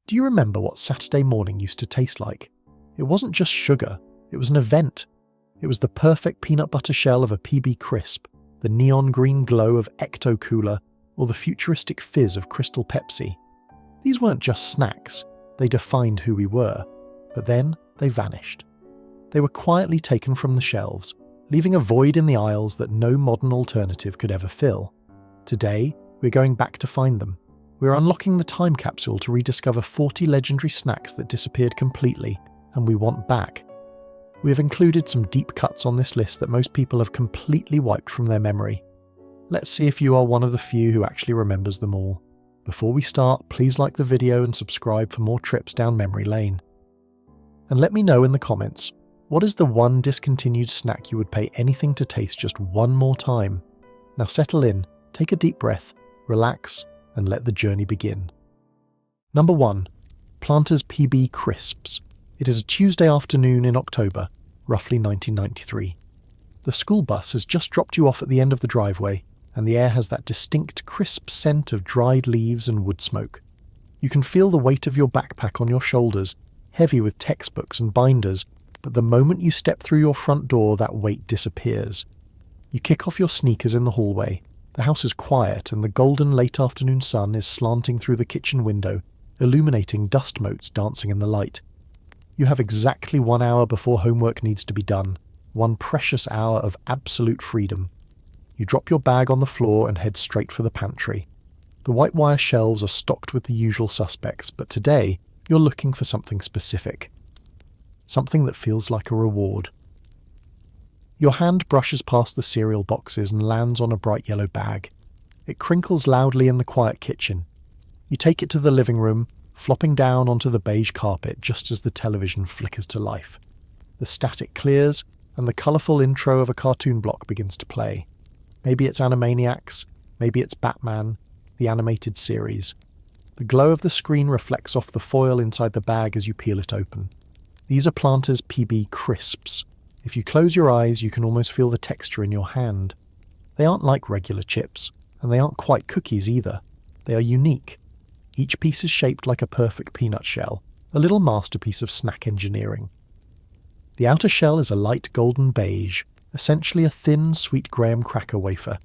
Do you remember what Saturday morning used to taste like? It wasn't just sugar, it was an event. It was the perfect peanut butter shell of a PB Crisp, the neon green glow of Ecto Cooler, or the futuristic fizz of Crystal Pepsi. These weren't just snacks, they defined who we were. But then they vanished. They were quietly taken from the shelves, leaving a void in the aisles that no modern alternative could ever fill. Today, we're going back to find them. We're unlocking the time capsule to rediscover 40 legendary snacks that disappeared completely, and we want back. We have included some deep cuts on this list that most people have completely wiped from their memory. Let's see if you are one of the few who actually remembers them all. Before we start, please like the video and subscribe for more trips down memory lane. And let me know in the comments, what is the one discontinued snack you would pay anything to taste just one more time? Now settle in, take a deep breath, relax, and let the journey begin. Number 1. Planters PB Crisps. It is a Tuesday afternoon in October, roughly 1993. The school bus has just dropped you off at the end of the driveway, and the air has that distinct crisp scent of dried leaves and wood smoke. You can feel the weight of your backpack on your shoulders, heavy with textbooks and binders, but the moment you step through your front door, that weight disappears. You kick off your sneakers in the hallway. The house is quiet, and the golden late afternoon sun is slanting through the kitchen window, illuminating dust motes dancing in the light. You have exactly 1 hour before homework needs to be done, one precious hour of absolute freedom. You drop your bag on the floor and head straight for the pantry. The white wire shelves are stocked with the usual suspects, but today you're looking for something specific. Something that feels like a reward. Your hand brushes past the cereal boxes and lands on a bright yellow bag. It crinkles loudly in the quiet kitchen. You take it to the living room, flopping down onto the beige carpet just as the television flickers to life. The static clears, and the colourful intro of a cartoon block begins to play. Maybe it's Animaniacs, maybe it's Batman, the animated series. The glow of the screen reflects off the foil inside the bag as you peel it open. These are Planters PB Crisps. If you close your eyes, you can almost feel the texture in your hand. They aren't like regular chips, and they aren't quite cookies either. They are unique. Each piece is shaped like a perfect peanut shell, a little masterpiece of snack engineering. The outer shell is a light golden beige, essentially a thin, sweet graham cracker wafer.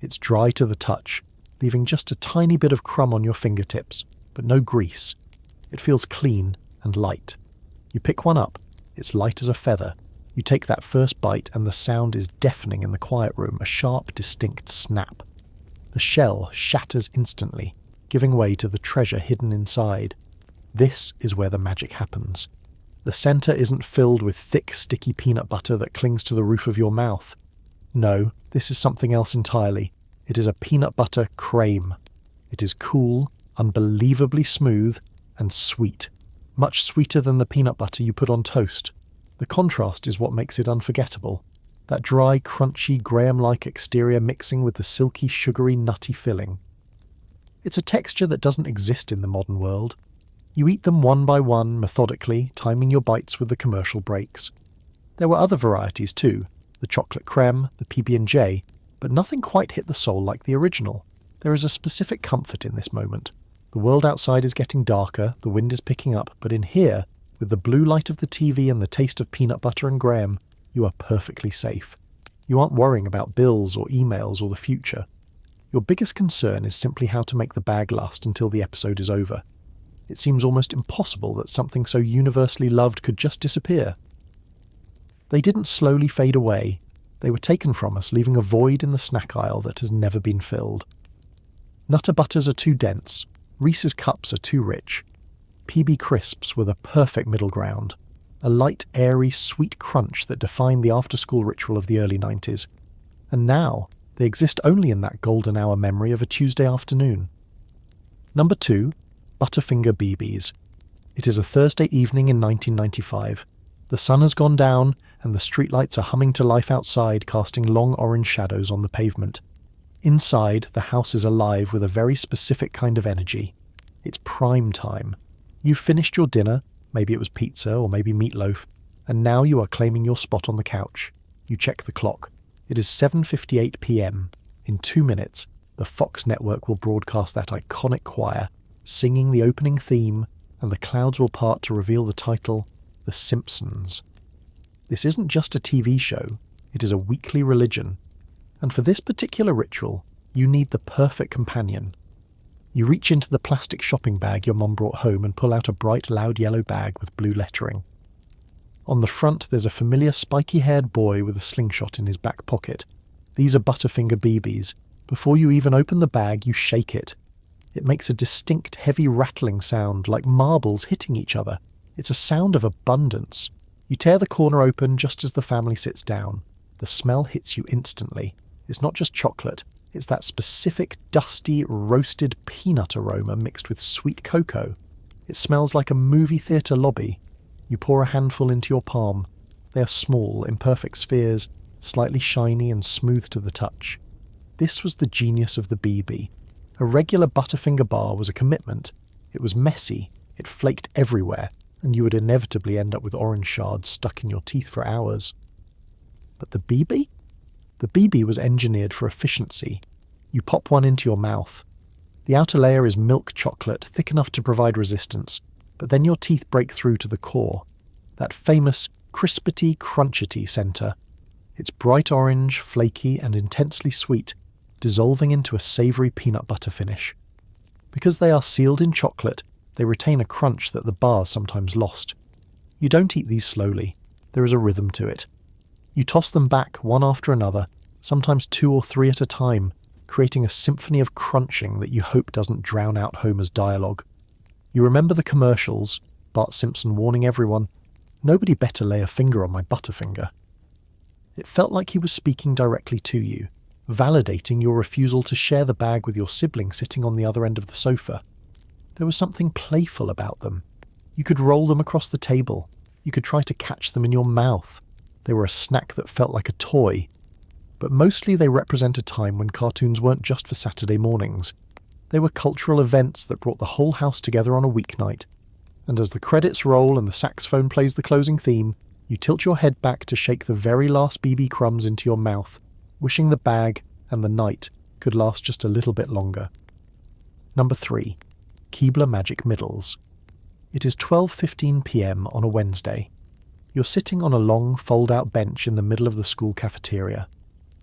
It's dry to the touch, leaving just a tiny bit of crumb on your fingertips, but no grease. It feels clean and light. You pick one up. It's light as a feather. You take that first bite and the sound is deafening in the quiet room, a sharp, distinct snap. The shell shatters instantly, giving way to the treasure hidden inside. This is where the magic happens. The center isn't filled with thick, sticky peanut butter that clings to the roof of your mouth. No, this is something else entirely. It is a peanut butter crème. It is cool, unbelievably smooth, and sweet. Much sweeter than the peanut butter you put on toast. The contrast is what makes it unforgettable. That dry, crunchy, graham-like exterior mixing with the silky, sugary, nutty filling. It's a texture that doesn't exist in the modern world. You eat them one by one, methodically, timing your bites with the commercial breaks. There were other varieties too, the chocolate creme, the PB&J, but nothing quite hit the soul like the original. There is a specific comfort in this moment. The world outside is getting darker, the wind is picking up, but in here, with the blue light of the TV and the taste of peanut butter and graham, you are perfectly safe. You aren't worrying about bills or emails or the future. Your biggest concern is simply how to make the bag last until the episode is over. It seems almost impossible that something so universally loved could just disappear. They didn't slowly fade away. They were taken from us, leaving a void in the snack aisle that has never been filled. Nutter Butters are too dense. Reese's Cups are too rich. PB Crisps were the perfect middle ground. A light, airy, sweet crunch that defined the after-school ritual of the early 90s. And now, they exist only in that golden hour memory of a Tuesday afternoon. Number 2. Butterfinger BBs. It is a Thursday evening in 1995. The sun has gone down, and the streetlights are humming to life outside, casting long orange shadows on the pavement. Inside, the house is alive with a very specific kind of energy. It's prime time. You've finished your dinner, maybe it was pizza or maybe meatloaf, and now you are claiming your spot on the couch. You check the clock. It is 7:58 p.m. In 2 minutes, the Fox network will broadcast that iconic choir, singing the opening theme, and the clouds will part to reveal the title, The Simpsons. This isn't just a TV show, it is a weekly religion. And for this particular ritual, you need the perfect companion. You reach into the plastic shopping bag your mum brought home and pull out a bright, loud yellow bag with blue lettering. On the front, there's a familiar spiky-haired boy with a slingshot in his back pocket. These are Butterfinger BBs. Before you even open the bag, you shake it. It makes a distinct, heavy rattling sound, like marbles hitting each other. It's a sound of abundance. You tear the corner open just as the family sits down. The smell hits you instantly. It's not just chocolate. It's that specific, dusty, roasted peanut aroma mixed with sweet cocoa. It smells like a movie theatre lobby. You pour a handful into your palm. They are small, imperfect spheres, slightly shiny and smooth to the touch. This was the genius of the BB. A regular Butterfinger bar was a commitment. It was messy, it flaked everywhere, and you would inevitably end up with orange shards stuck in your teeth for hours. But the BB? The BB was engineered for efficiency. You pop one into your mouth. The outer layer is milk chocolate, thick enough to provide resistance, but then your teeth break through to the core. That famous crispity, crunchity centre. It's bright orange, flaky, and intensely sweet, dissolving into a savoury peanut butter finish. Because they are sealed in chocolate, they retain a crunch that the bars sometimes lost. You don't eat these slowly. There is a rhythm to it. You toss them back one after another, sometimes 2 or 3 at a time, creating a symphony of crunching that you hope doesn't drown out Homer's dialogue. You remember the commercials, Bart Simpson warning everyone, "Nobody better lay a finger on my Butterfinger." It felt like he was speaking directly to you, validating your refusal to share the bag with your sibling sitting on the other end of the sofa. There was something playful about them. You could roll them across the table. You could try to catch them in your mouth. They were a snack that felt like a toy. But mostly they represent a time when cartoons weren't just for Saturday mornings. They were cultural events that brought the whole house together on a weeknight. And as the credits roll and the saxophone plays the closing theme, you tilt your head back to shake the very last BB crumbs into your mouth, wishing the bag and the night could last just a little bit longer. Number 3. Keebler Magic Middles. It is 12:15 p.m. on a Wednesday. You're sitting on a long, fold-out bench in the middle of the school cafeteria.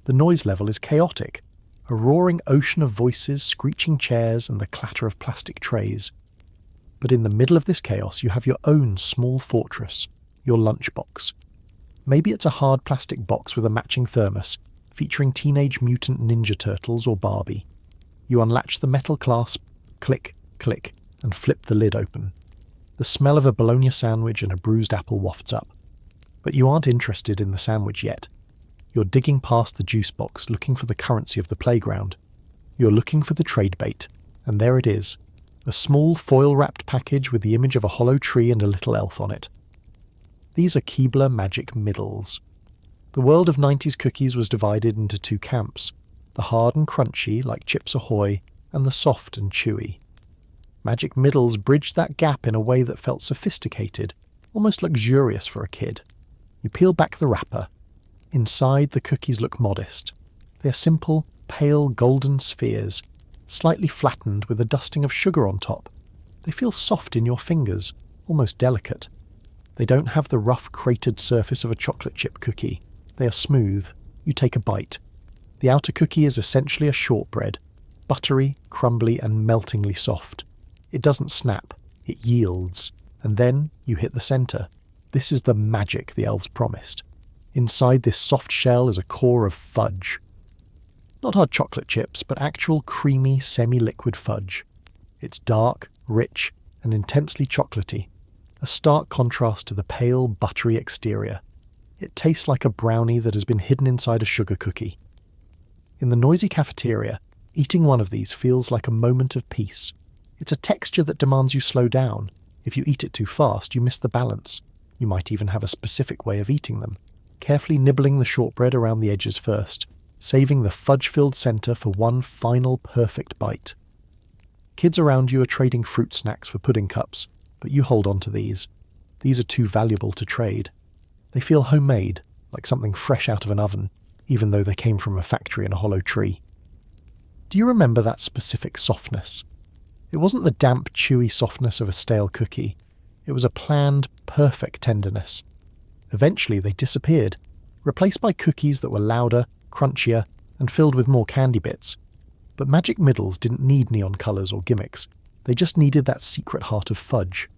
The noise level is chaotic, a roaring ocean of voices, screeching chairs, and the clatter of plastic trays. But in the middle of this chaos, you have your own small fortress, your lunchbox. Maybe it's a hard plastic box with a matching thermos, featuring Teenage Mutant Ninja Turtles or Barbie. You unlatch the metal clasp, click, click, and flip the lid open. The smell of a bologna sandwich and a bruised apple wafts up. But you aren't interested in the sandwich yet. You're digging past the juice box, looking for the currency of the playground. You're looking for the trade bait, and there it is. A small foil-wrapped package with the image of a hollow tree and a little elf on it. These are Keebler Magic Middles. The world of 90s cookies was divided into 2 camps, the hard and crunchy, like Chips Ahoy, and the soft and chewy. Magic Middles bridged that gap in a way that felt sophisticated, almost luxurious for a kid. You peel back the wrapper. Inside, the cookies look modest. They are simple, pale golden spheres, slightly flattened with a dusting of sugar on top. They feel soft in your fingers, almost delicate. They don't have the rough, cratered surface of a chocolate chip cookie. They are smooth. You take a bite. The outer cookie is essentially a shortbread, buttery, crumbly, and meltingly soft. It doesn't snap. It yields. And then you hit the center. This is the magic the elves promised. Inside this soft shell is a core of fudge. Not hard chocolate chips, but actual creamy, semi-liquid fudge. It's dark, rich, and intensely chocolatey, a stark contrast to the pale, buttery exterior. It tastes like a brownie that has been hidden inside a sugar cookie. In the noisy cafeteria, eating one of these feels like a moment of peace. It's a texture that demands you slow down. If you eat it too fast, you miss the balance. You might even have a specific way of eating them, carefully nibbling the shortbread around the edges first, saving the fudge-filled center for one final perfect bite. Kids around you are trading fruit snacks for pudding cups, but you hold on to these. These are too valuable to trade. They feel homemade, like something fresh out of an oven, even though they came from a factory in a hollow tree. Do you remember that specific softness? It wasn't the damp, chewy softness of a stale cookie. It was a planned, perfect tenderness. Eventually they disappeared, replaced by cookies that were louder, crunchier, and filled with more candy bits. But Magic Middles didn't need neon colours or gimmicks. They just needed that secret heart of fudge.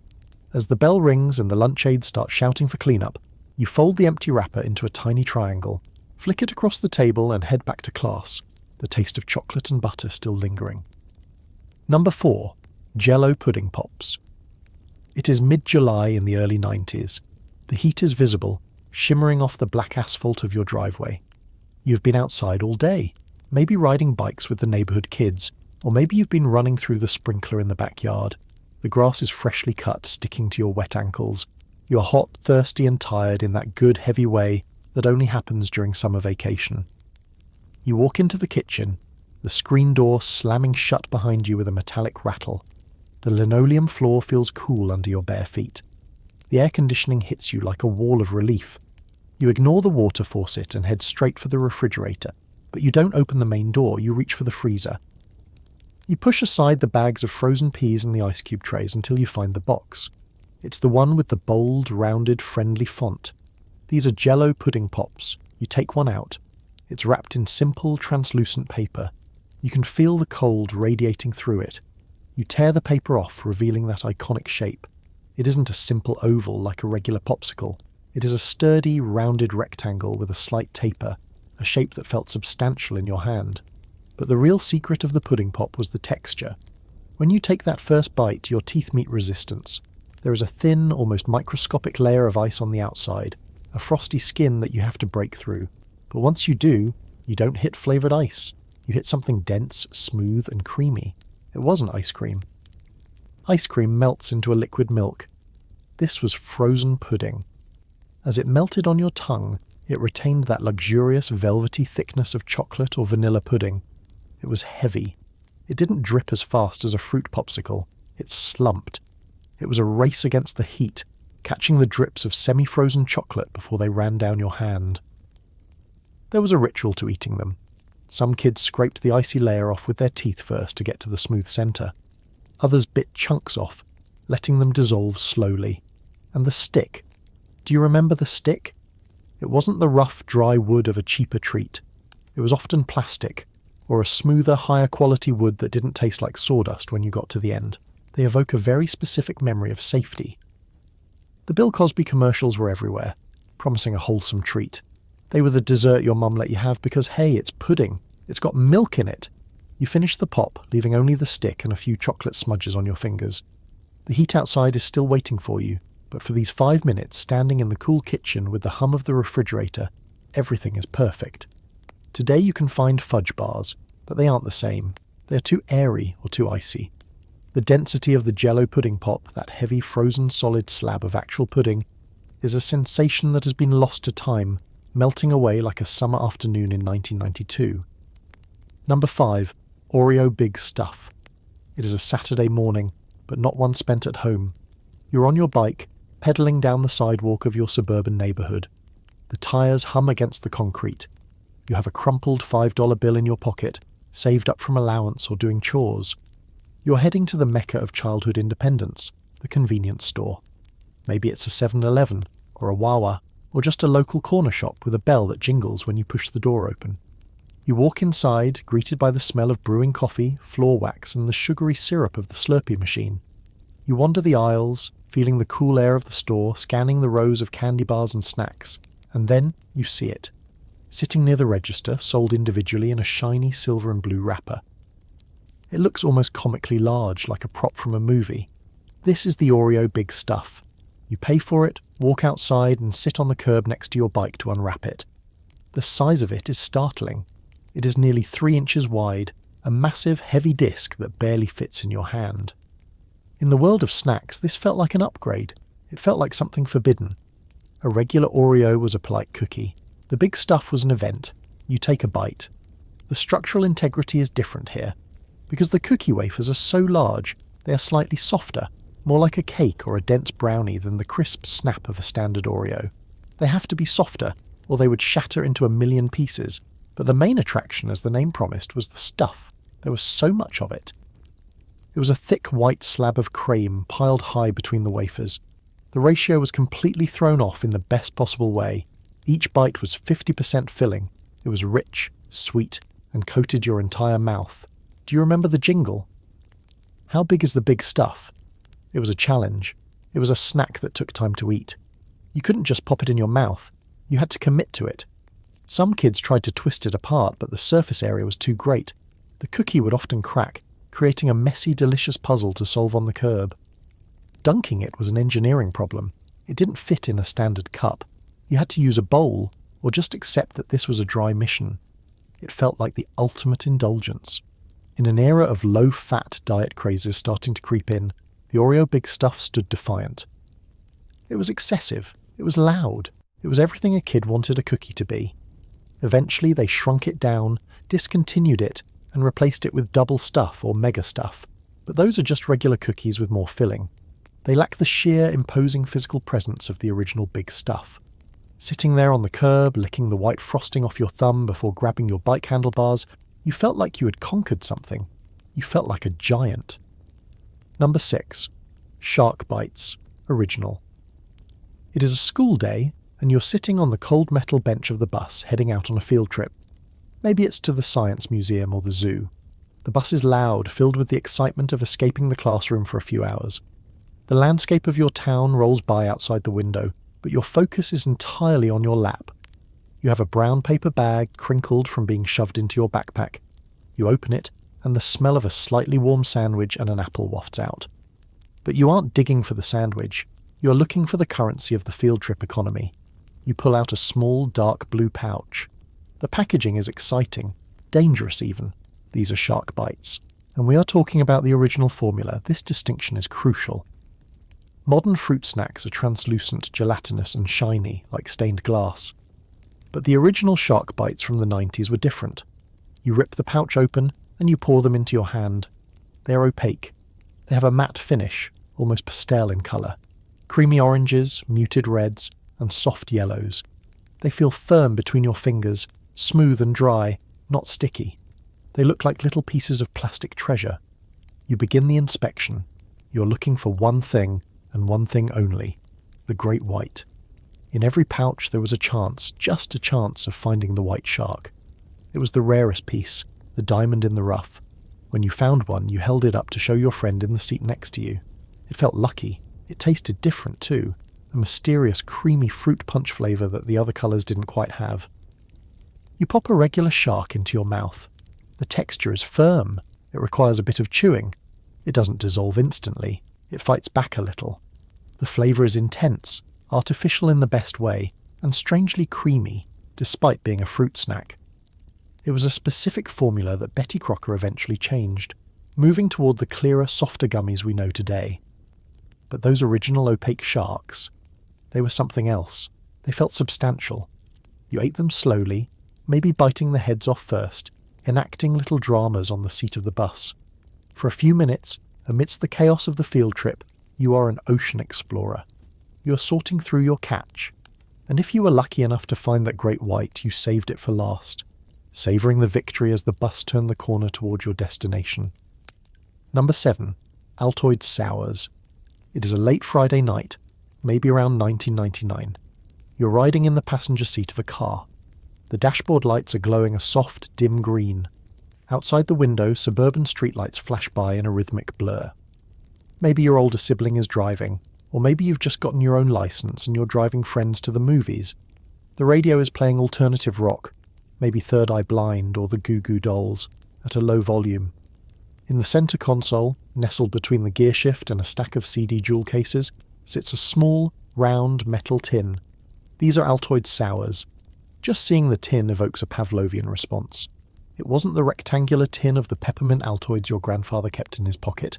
As the bell rings and the lunch aides start shouting for cleanup, you fold the empty wrapper into a tiny triangle, flick it across the table and head back to class, the taste of chocolate and butter still lingering. Number 4. Jell-O Pudding Pops. It is mid-July in the early 90s. The heat is visible, shimmering off the black asphalt of your driveway. You've been outside all day, maybe riding bikes with the neighbourhood kids, or maybe you've been running through the sprinkler in the backyard. The grass is freshly cut, sticking to your wet ankles. You're hot, thirsty and tired in that good, heavy way that only happens during summer vacation. You walk into the kitchen, the screen door slamming shut behind you with a metallic rattle. The linoleum floor feels cool under your bare feet. The air conditioning hits you like a wall of relief. You ignore the water faucet and head straight for the refrigerator, but you don't open the main door, you reach for the freezer. You push aside the bags of frozen peas and the ice cube trays until you find the box. It's the one with the bold, rounded, friendly font. These are Jell-O pudding pops. You take one out. It's wrapped in simple, translucent paper. You can feel the cold radiating through it. You tear the paper off, revealing that iconic shape. It isn't a simple oval like a regular popsicle. It is a sturdy, rounded rectangle with a slight taper, a shape that felt substantial in your hand. But the real secret of the pudding pop was the texture. When you take that first bite, your teeth meet resistance. There is a thin, almost microscopic layer of ice on the outside, a frosty skin that you have to break through. But once you do, you don't hit flavoured ice. You hit something dense, smooth and creamy. It wasn't ice cream. Ice cream melts into a liquid milk. This was frozen pudding. As it melted on your tongue, it retained that luxurious velvety thickness of chocolate or vanilla pudding. It was heavy. It didn't drip as fast as a fruit popsicle. It slumped. It was a race against the heat, catching the drips of semi-frozen chocolate before they ran down your hand. There was a ritual to eating them. Some kids scraped the icy layer off with their teeth first to get to the smooth centre. Others bit chunks off, letting them dissolve slowly. And the stick. Do you remember the stick? It wasn't the rough, dry wood of a cheaper treat. It was often plastic, or a smoother, higher quality wood that didn't taste like sawdust when you got to the end. They evoke a very specific memory of safety. The Bill Cosby commercials were everywhere, promising a wholesome treat. They were the dessert your mum let you have because, hey, it's pudding. It's got milk in it. You finish the pop, leaving only the stick and a few chocolate smudges on your fingers. The heat outside is still waiting for you, but for these 5 minutes standing in the cool kitchen with the hum of the refrigerator, everything is perfect. Today you can find fudge bars, but they aren't the same. They are too airy or too icy. The density of the Jell-O pudding pop, that heavy frozen solid slab of actual pudding, is a sensation that has been lost to time, melting away like a summer afternoon in 1992. Number 5. Oreo Big Stuff. It is a Saturday morning, but not one spent at home. You're on your bike, pedalling down the sidewalk of your suburban neighbourhood. The tyres hum against the concrete. You have a crumpled $5 bill in your pocket, saved up from allowance or doing chores. You're heading to the mecca of childhood independence, the convenience store. Maybe it's a 7-Eleven, or a Wawa, or just a local corner shop with a bell that jingles when you push the door open. You walk inside, greeted by the smell of brewing coffee, floor wax, and the sugary syrup of the Slurpee machine. You wander the aisles, feeling the cool air of the store, scanning the rows of candy bars and snacks, and then you see it. Sitting near the register, sold individually in a shiny silver and blue wrapper. It looks almost comically large, like a prop from a movie. This is the Oreo Big Stuff. You pay for it, walk outside, and sit on the curb next to your bike to unwrap it. The size of it is startling. It is nearly 3 inches wide, a massive, heavy disc that barely fits in your hand. In the world of snacks, this felt like an upgrade. It felt like something forbidden. A regular Oreo was a polite cookie. The Big Stuff was an event. You take a bite. The structural integrity is different here. Because the cookie wafers are so large, they are slightly softer, more like a cake or a dense brownie than the crisp snap of a standard Oreo. They have to be softer, or they would shatter into a million pieces. But the main attraction, as the name promised, was the stuff. There was so much of it. It was a thick white slab of cream piled high between the wafers. The ratio was completely thrown off in the best possible way. Each bite was 50% filling. It was rich, sweet, and coated your entire mouth. Do you remember the jingle? How big is the big stuff? It was a challenge. It was a snack that took time to eat. You couldn't just pop it in your mouth. You had to commit to it. Some kids tried to twist it apart, but the surface area was too great. The cookie would often crack, creating a messy, delicious puzzle to solve on the curb. Dunking it was an engineering problem. It didn't fit in a standard cup. You had to use a bowl, or just accept that this was a dry mission. It felt like the ultimate indulgence. In an era of low-fat diet crazes starting to creep in, the Oreo Big Stuff stood defiant. It was excessive. It was loud. It was everything a kid wanted a cookie to be. Eventually, they shrunk it down, discontinued it, and replaced it with double stuff or mega stuff. But those are just regular cookies with more filling. They lack the sheer, imposing physical presence of the original Big Stuff. Sitting there on the curb, licking the white frosting off your thumb before grabbing your bike handlebars, you felt like you had conquered something. You felt like a giant. Number 6. Shark Bites. Original. It is a school day, and you're sitting on the cold metal bench of the bus heading out on a field trip. Maybe it's to the science museum or the zoo. The bus is loud, filled with the excitement of escaping the classroom for a few hours. The landscape of your town rolls by outside the window, but your focus is entirely on your lap. You have a brown paper bag crinkled from being shoved into your backpack. You open it, and the smell of a slightly warm sandwich and an apple wafts out. But you aren't digging for the sandwich. You're looking for the currency of the field trip economy. You pull out a small, dark blue pouch. The packaging is exciting, dangerous even. These are Shark Bites. And we are talking about the original formula. This distinction is crucial. Modern fruit snacks are translucent, gelatinous, and shiny, like stained glass. But the original Shark Bites from the 90s were different. You rip the pouch open, and you pour them into your hand. They are opaque. They have a matte finish, almost pastel in colour. Creamy oranges, muted reds, and soft yellows. They feel firm between your fingers, smooth and dry, not sticky. They look like little pieces of plastic treasure. You begin the inspection. You're looking for one thing, and one thing only, the great white. In every pouch there was a chance, just a chance, of finding the white shark. It was the rarest piece, the diamond in the rough. When you found one, you held it up to show your friend in the seat next to you. It felt lucky. It tasted different too, a mysterious creamy fruit punch flavour that the other colours didn't quite have. You pop a regular shark into your mouth. The texture is firm. It requires a bit of chewing. It doesn't dissolve instantly. It fights back a little. The flavour is intense, artificial in the best way, and strangely creamy, despite being a fruit snack. It was a specific formula that Betty Crocker eventually changed, moving toward the clearer, softer gummies we know today. But those original opaque sharks, they were something else. They felt substantial. You ate them slowly, maybe biting the heads off first, enacting little dramas on the seat of the bus. For a few minutes, amidst the chaos of the field trip, you are an ocean explorer. You are sorting through your catch, and if you were lucky enough to find that great white, you saved it for last, savouring the victory as the bus turned the corner toward your destination. Number 7. Altoid Sours. It is a late Friday night, maybe around 1999. You're riding in the passenger seat of a car. The dashboard lights are glowing a soft, dim green. Outside the window, suburban streetlights flash by in a rhythmic blur. Maybe your older sibling is driving, or maybe you've just gotten your own license and you're driving friends to the movies. The radio is playing alternative rock, maybe Third Eye Blind or the Goo Goo Dolls, at a low volume. In the centre console, nestled between the gearshift and a stack of CD jewel cases, sits a small, round metal tin. These are Altoid Sours. Just seeing the tin evokes a Pavlovian response. It wasn't the rectangular tin of the peppermint Altoids your grandfather kept in his pocket.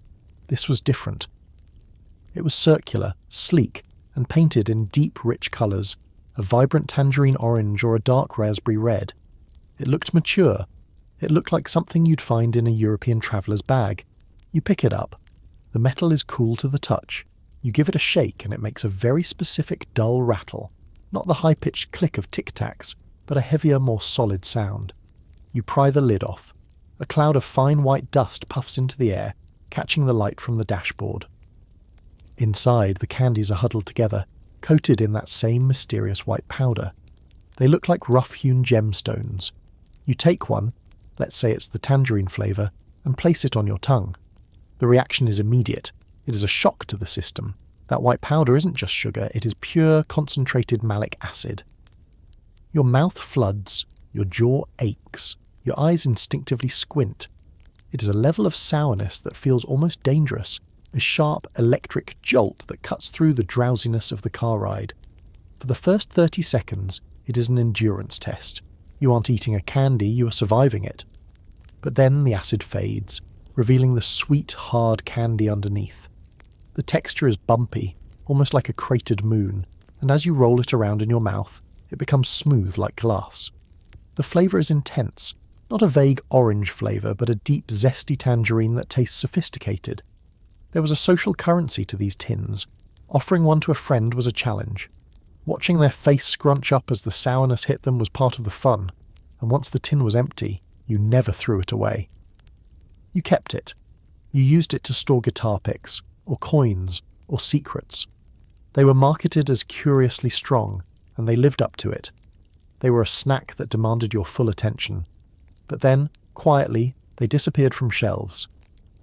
This was different. It was circular, sleek, and painted in deep, rich colours, a vibrant tangerine orange or a dark raspberry red. It looked mature. It looked like something you'd find in a European traveller's bag. You pick it up. The metal is cool to the touch. You give it a shake and it makes a very specific dull rattle. Not the high-pitched click of tic-tacs, but a heavier, more solid sound. You pry the lid off. A cloud of fine white dust puffs into the air, catching the light from the dashboard. Inside, the candies are huddled together, coated in that same mysterious white powder. They look like rough-hewn gemstones. You take one, let's say it's the tangerine flavour, and place it on your tongue. The reaction is immediate. It is a shock to the system. That white powder isn't just sugar, it is pure concentrated malic acid. Your mouth floods, your jaw aches, your eyes instinctively squint. It is a level of sourness that feels almost dangerous, a sharp electric jolt that cuts through the drowsiness of the car ride. For the first 30 seconds, it is an endurance test. You aren't eating a candy, you are surviving it. But then the acid fades, revealing the sweet, hard candy underneath. The texture is bumpy, almost like a cratered moon, and as you roll it around in your mouth, it becomes smooth like glass. The flavour is intense, not a vague orange flavour, but a deep, zesty tangerine that tastes sophisticated. There was a social currency to these tins. Offering one to a friend was a challenge. Watching their face scrunch up as the sourness hit them was part of the fun, and once the tin was empty, you never threw it away. You kept it. You used it to store guitar picks, or coins, or secrets. They were marketed as curiously strong, and they lived up to it. They were a snack that demanded your full attention. But then, quietly, they disappeared from shelves.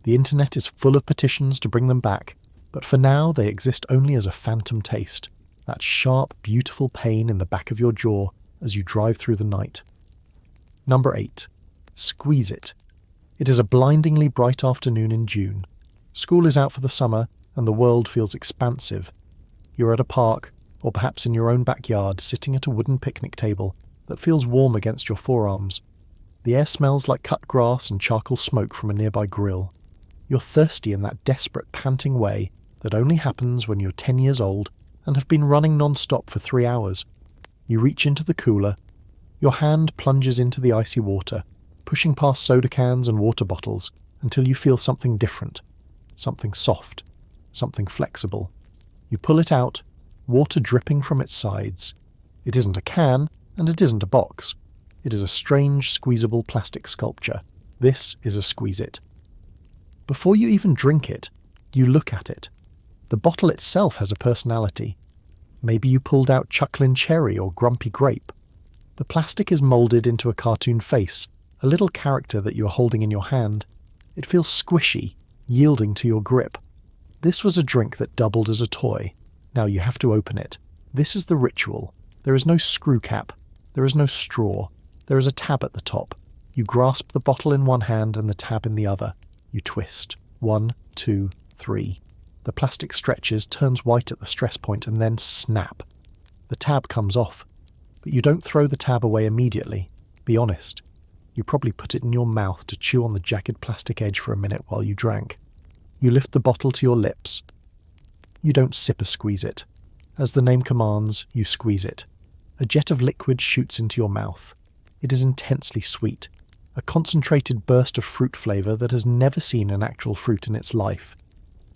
The internet is full of petitions to bring them back, but for now they exist only as a phantom taste, that sharp, beautiful pain in the back of your jaw as you drive through the night. Number 8. Squeeze It. It is a blindingly bright afternoon in June. School is out for the summer, and the world feels expansive. You're at a park, or perhaps in your own backyard, sitting at a wooden picnic table that feels warm against your forearms. The air smells like cut grass and charcoal smoke from a nearby grill. You're thirsty in that desperate, panting way that only happens when you're 10 years old and have been running non-stop for 3 hours. You reach into the cooler. Your hand plunges into the icy water, pushing past soda cans and water bottles until you feel something different, something soft, something flexible. You pull it out, water dripping from its sides. It isn't a can, and it isn't a box. It is a strange, squeezable plastic sculpture. This is a Squeeze It. Before you even drink it, you look at it. The bottle itself has a personality. Maybe you pulled out Chucklin' Cherry or Grumpy Grape. The plastic is moulded into a cartoon face, a little character that you're holding in your hand. It feels squishy, yielding to your grip. This was a drink that doubled as a toy. Now you have to open it. This is the ritual. There is no screw cap. There is no straw. There is a tab at the top. You grasp the bottle in one hand and the tab in the other. You twist. 1, 2, 3. The plastic stretches, turns white at the stress point, and then snap. The tab comes off. But you don't throw the tab away immediately. Be honest. You probably put it in your mouth to chew on the jagged plastic edge for a minute while you drank. You lift the bottle to your lips. You don't sip a Squeeze It. As the name commands, you squeeze it. A jet of liquid shoots into your mouth. It is intensely sweet, a concentrated burst of fruit flavour that has never seen an actual fruit in its life.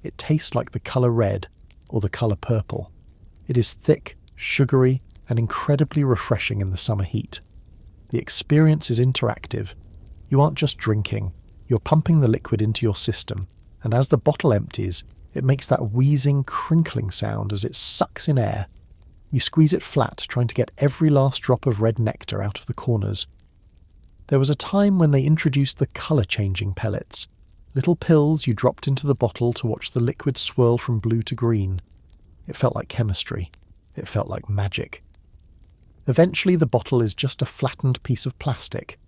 It tastes like the colour red or the colour purple. It is thick, sugary, and incredibly refreshing in the summer heat. The experience is interactive. You aren't just drinking, you're pumping the liquid into your system, and as the bottle empties, it makes that wheezing, crinkling sound as it sucks in air. You squeeze it flat, trying to get every last drop of red nectar out of the corners. There was a time when they introduced the colour-changing pellets, little pills you dropped into the bottle to watch the liquid swirl from blue to green. It felt like chemistry. It felt like magic. Eventually the bottle is just a flattened piece of plastic.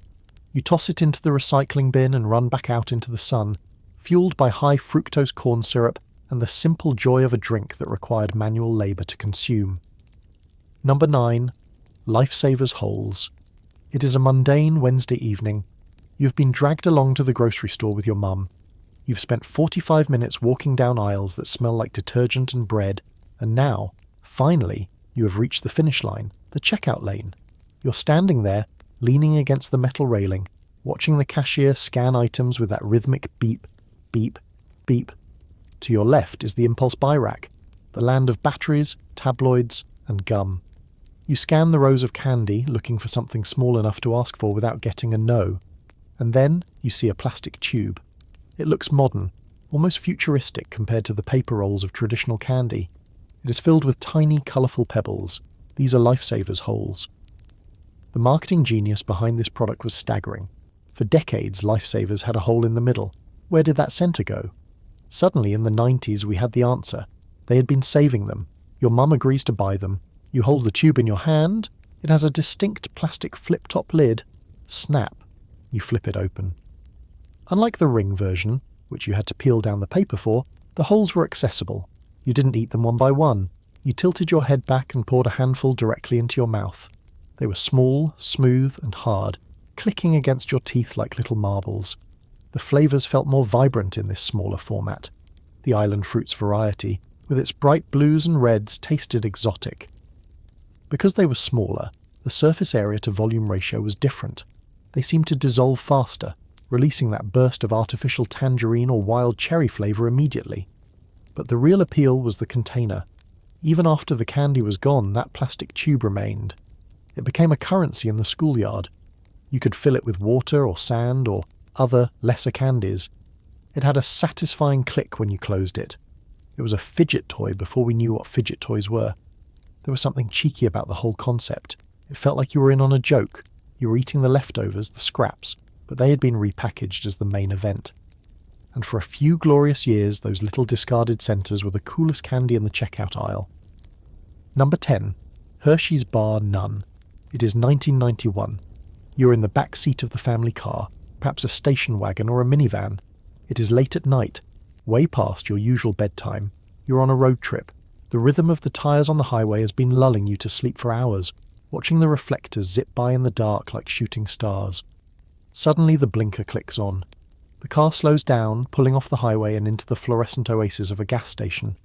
You toss it into the recycling bin and run back out into the sun, fueled by high fructose corn syrup and the simple joy of a drink that required manual labour to consume. Number 9. Lifesavers Holes. It is a mundane Wednesday evening. You've been dragged along to the grocery store with your mum. You've spent 45 minutes walking down aisles that smell like detergent and bread, and now, finally, you have reached the finish line, the checkout lane. You're standing there, leaning against the metal railing, watching the cashier scan items with that rhythmic beep, beep, beep. To your left is the impulse buy rack, the land of batteries, tabloids, and gum. You scan the rows of candy, looking for something small enough to ask for without getting a no. And then you see a plastic tube. It looks modern, almost futuristic compared to the paper rolls of traditional candy. It is filled with tiny, colourful pebbles. These are Lifesavers holes. The marketing genius behind this product was staggering. For decades, Lifesavers had a hole in the middle. Where did that centre go? Suddenly, in the 90s, we had the answer. They had been saving them. Your mum agrees to buy them. You hold the tube in your hand. It has a distinct plastic flip-top lid. Snap. You flip it open. Unlike the ring version, which you had to peel down the paper for, the holes were accessible. You didn't eat them one by one. You tilted your head back and poured a handful directly into your mouth. They were small, smooth, and hard, clicking against your teeth like little marbles. The flavours felt more vibrant in this smaller format. The island fruits variety, with its bright blues and reds, tasted exotic. Because they were smaller, the surface area to volume ratio was different. They seemed to dissolve faster, releasing that burst of artificial tangerine or wild cherry flavour immediately. But the real appeal was the container. Even after the candy was gone, that plastic tube remained. It became a currency in the schoolyard. You could fill it with water or sand or other, lesser candies. It had a satisfying click when you closed it. It was a fidget toy before we knew what fidget toys were. There was something cheeky about the whole concept. It felt like you were in on a joke. You were eating the leftovers, the scraps, but they had been repackaged as the main event. And for a few glorious years, those little discarded centres were the coolest candy in the checkout aisle. Number 10. Hershey's Bar None. It is 1991. You are in the back seat of the family car, perhaps a station wagon or a minivan. It is late at night, way past your usual bedtime. You're on a road trip. The rhythm of the tyres on the highway has been lulling you to sleep for hours, watching the reflectors zip by in the dark like shooting stars. Suddenly the blinker clicks on. The car slows down, pulling off the highway and into the fluorescent oasis of a gas station.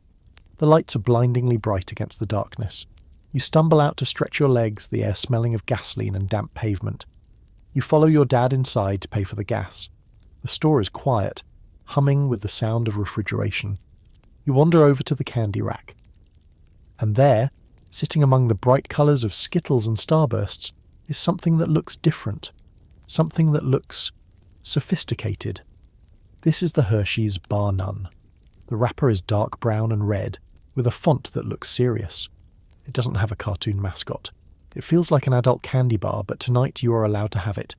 The lights are blindingly bright against the darkness. You stumble out to stretch your legs, the air smelling of gasoline and damp pavement. You follow your dad inside to pay for the gas. The store is quiet, humming with the sound of refrigeration. You wander over to the candy rack. And there, sitting among the bright colours of Skittles and Starbursts, is something that looks different. Something that looks sophisticated. This is the Hershey's Bar None. The wrapper is dark brown and red, with a font that looks serious. It doesn't have a cartoon mascot. It feels like an adult candy bar, but tonight you are allowed to have it.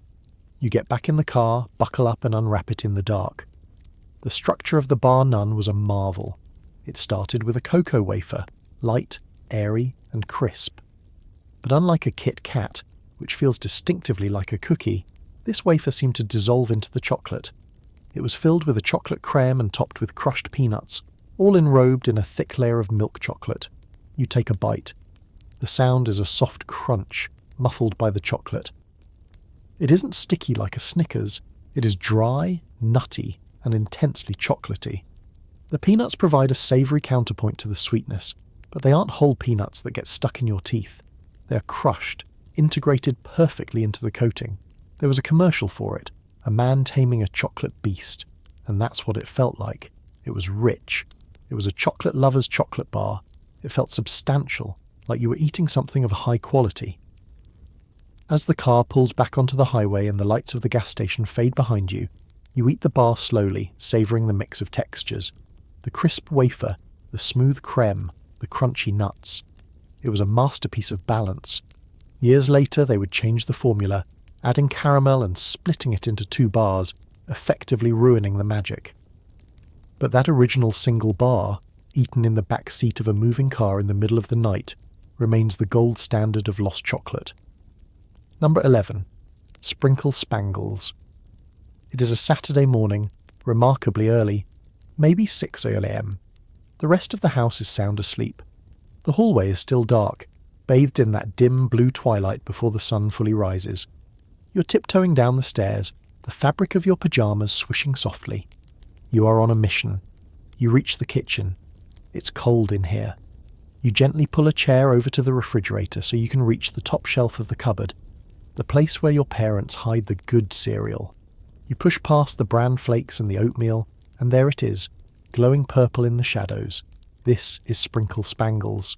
You get back in the car, buckle up and unwrap it in the dark. The structure of the Bar None was a marvel. It started with a cocoa wafer, light, airy and crisp. But unlike a Kit Kat, which feels distinctively like a cookie, this wafer seemed to dissolve into the chocolate. It was filled with a chocolate creme and topped with crushed peanuts, all enrobed in a thick layer of milk chocolate. You take a bite. The sound is a soft crunch, muffled by the chocolate. It isn't sticky like a Snickers. It is dry, nutty, and intensely chocolatey. The peanuts provide a savoury counterpoint to the sweetness, but they aren't whole peanuts that get stuck in your teeth. They are crushed, integrated perfectly into the coating. There was a commercial for it, a man taming a chocolate beast, and that's what it felt like. It was rich. It was a chocolate lover's chocolate bar. It felt substantial, like you were eating something of high quality. As the car pulls back onto the highway and the lights of the gas station fade behind you, you eat the bar slowly, savouring the mix of textures. The crisp wafer, the smooth creme, the crunchy nuts. It was a masterpiece of balance. Years later they would change the formula, adding caramel and splitting it into 2 bars, effectively ruining the magic. But that original single bar, eaten in the back seat of a moving car in the middle of the night, remains the gold standard of lost chocolate. Number 11. Sprinkle Spangles. It is a Saturday morning, remarkably early, maybe 6 a.m. The rest of the house is sound asleep. The hallway is still dark, bathed in that dim blue twilight before the sun fully rises. You're tiptoeing down the stairs, the fabric of your pyjamas swishing softly. You are on a mission. You reach the kitchen. It's cold in here. You gently pull a chair over to the refrigerator so you can reach the top shelf of the cupboard, the place where your parents hide the good cereal. You push past the bran flakes and the oatmeal, and there it is, glowing purple in the shadows. This is Sprinkle Spangles.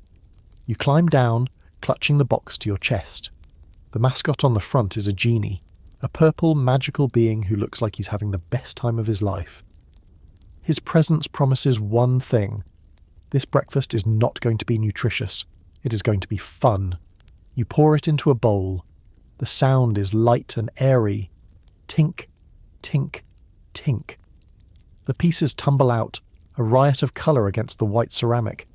You climb down, clutching the box to your chest. The mascot on the front is a genie, a purple magical being who looks like he's having the best time of his life. His presence promises one thing. This breakfast is not going to be nutritious. It is going to be fun. You pour it into a bowl. The sound is light and airy. Tink, tink, tink. The pieces tumble out, a riot of colour against the white ceramic.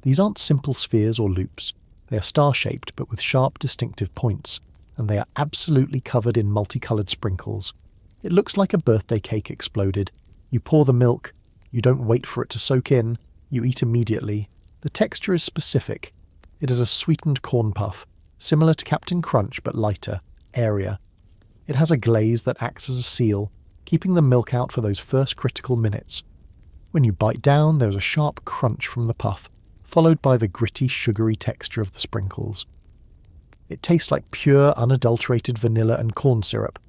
These aren't simple spheres or loops. They are star-shaped but with sharp, distinctive points, and they are absolutely covered in multicoloured sprinkles. It looks like a birthday cake exploded. You pour the milk. You don't wait for it to soak in. You eat immediately. The texture is specific. It is a sweetened corn puff, similar to Captain Crunch but lighter, airier. It has a glaze that acts as a seal, keeping the milk out for those first critical minutes. When you bite down, there is a sharp crunch from the puff, followed by the gritty, sugary texture of the sprinkles. It tastes like pure, unadulterated vanilla and corn syrup.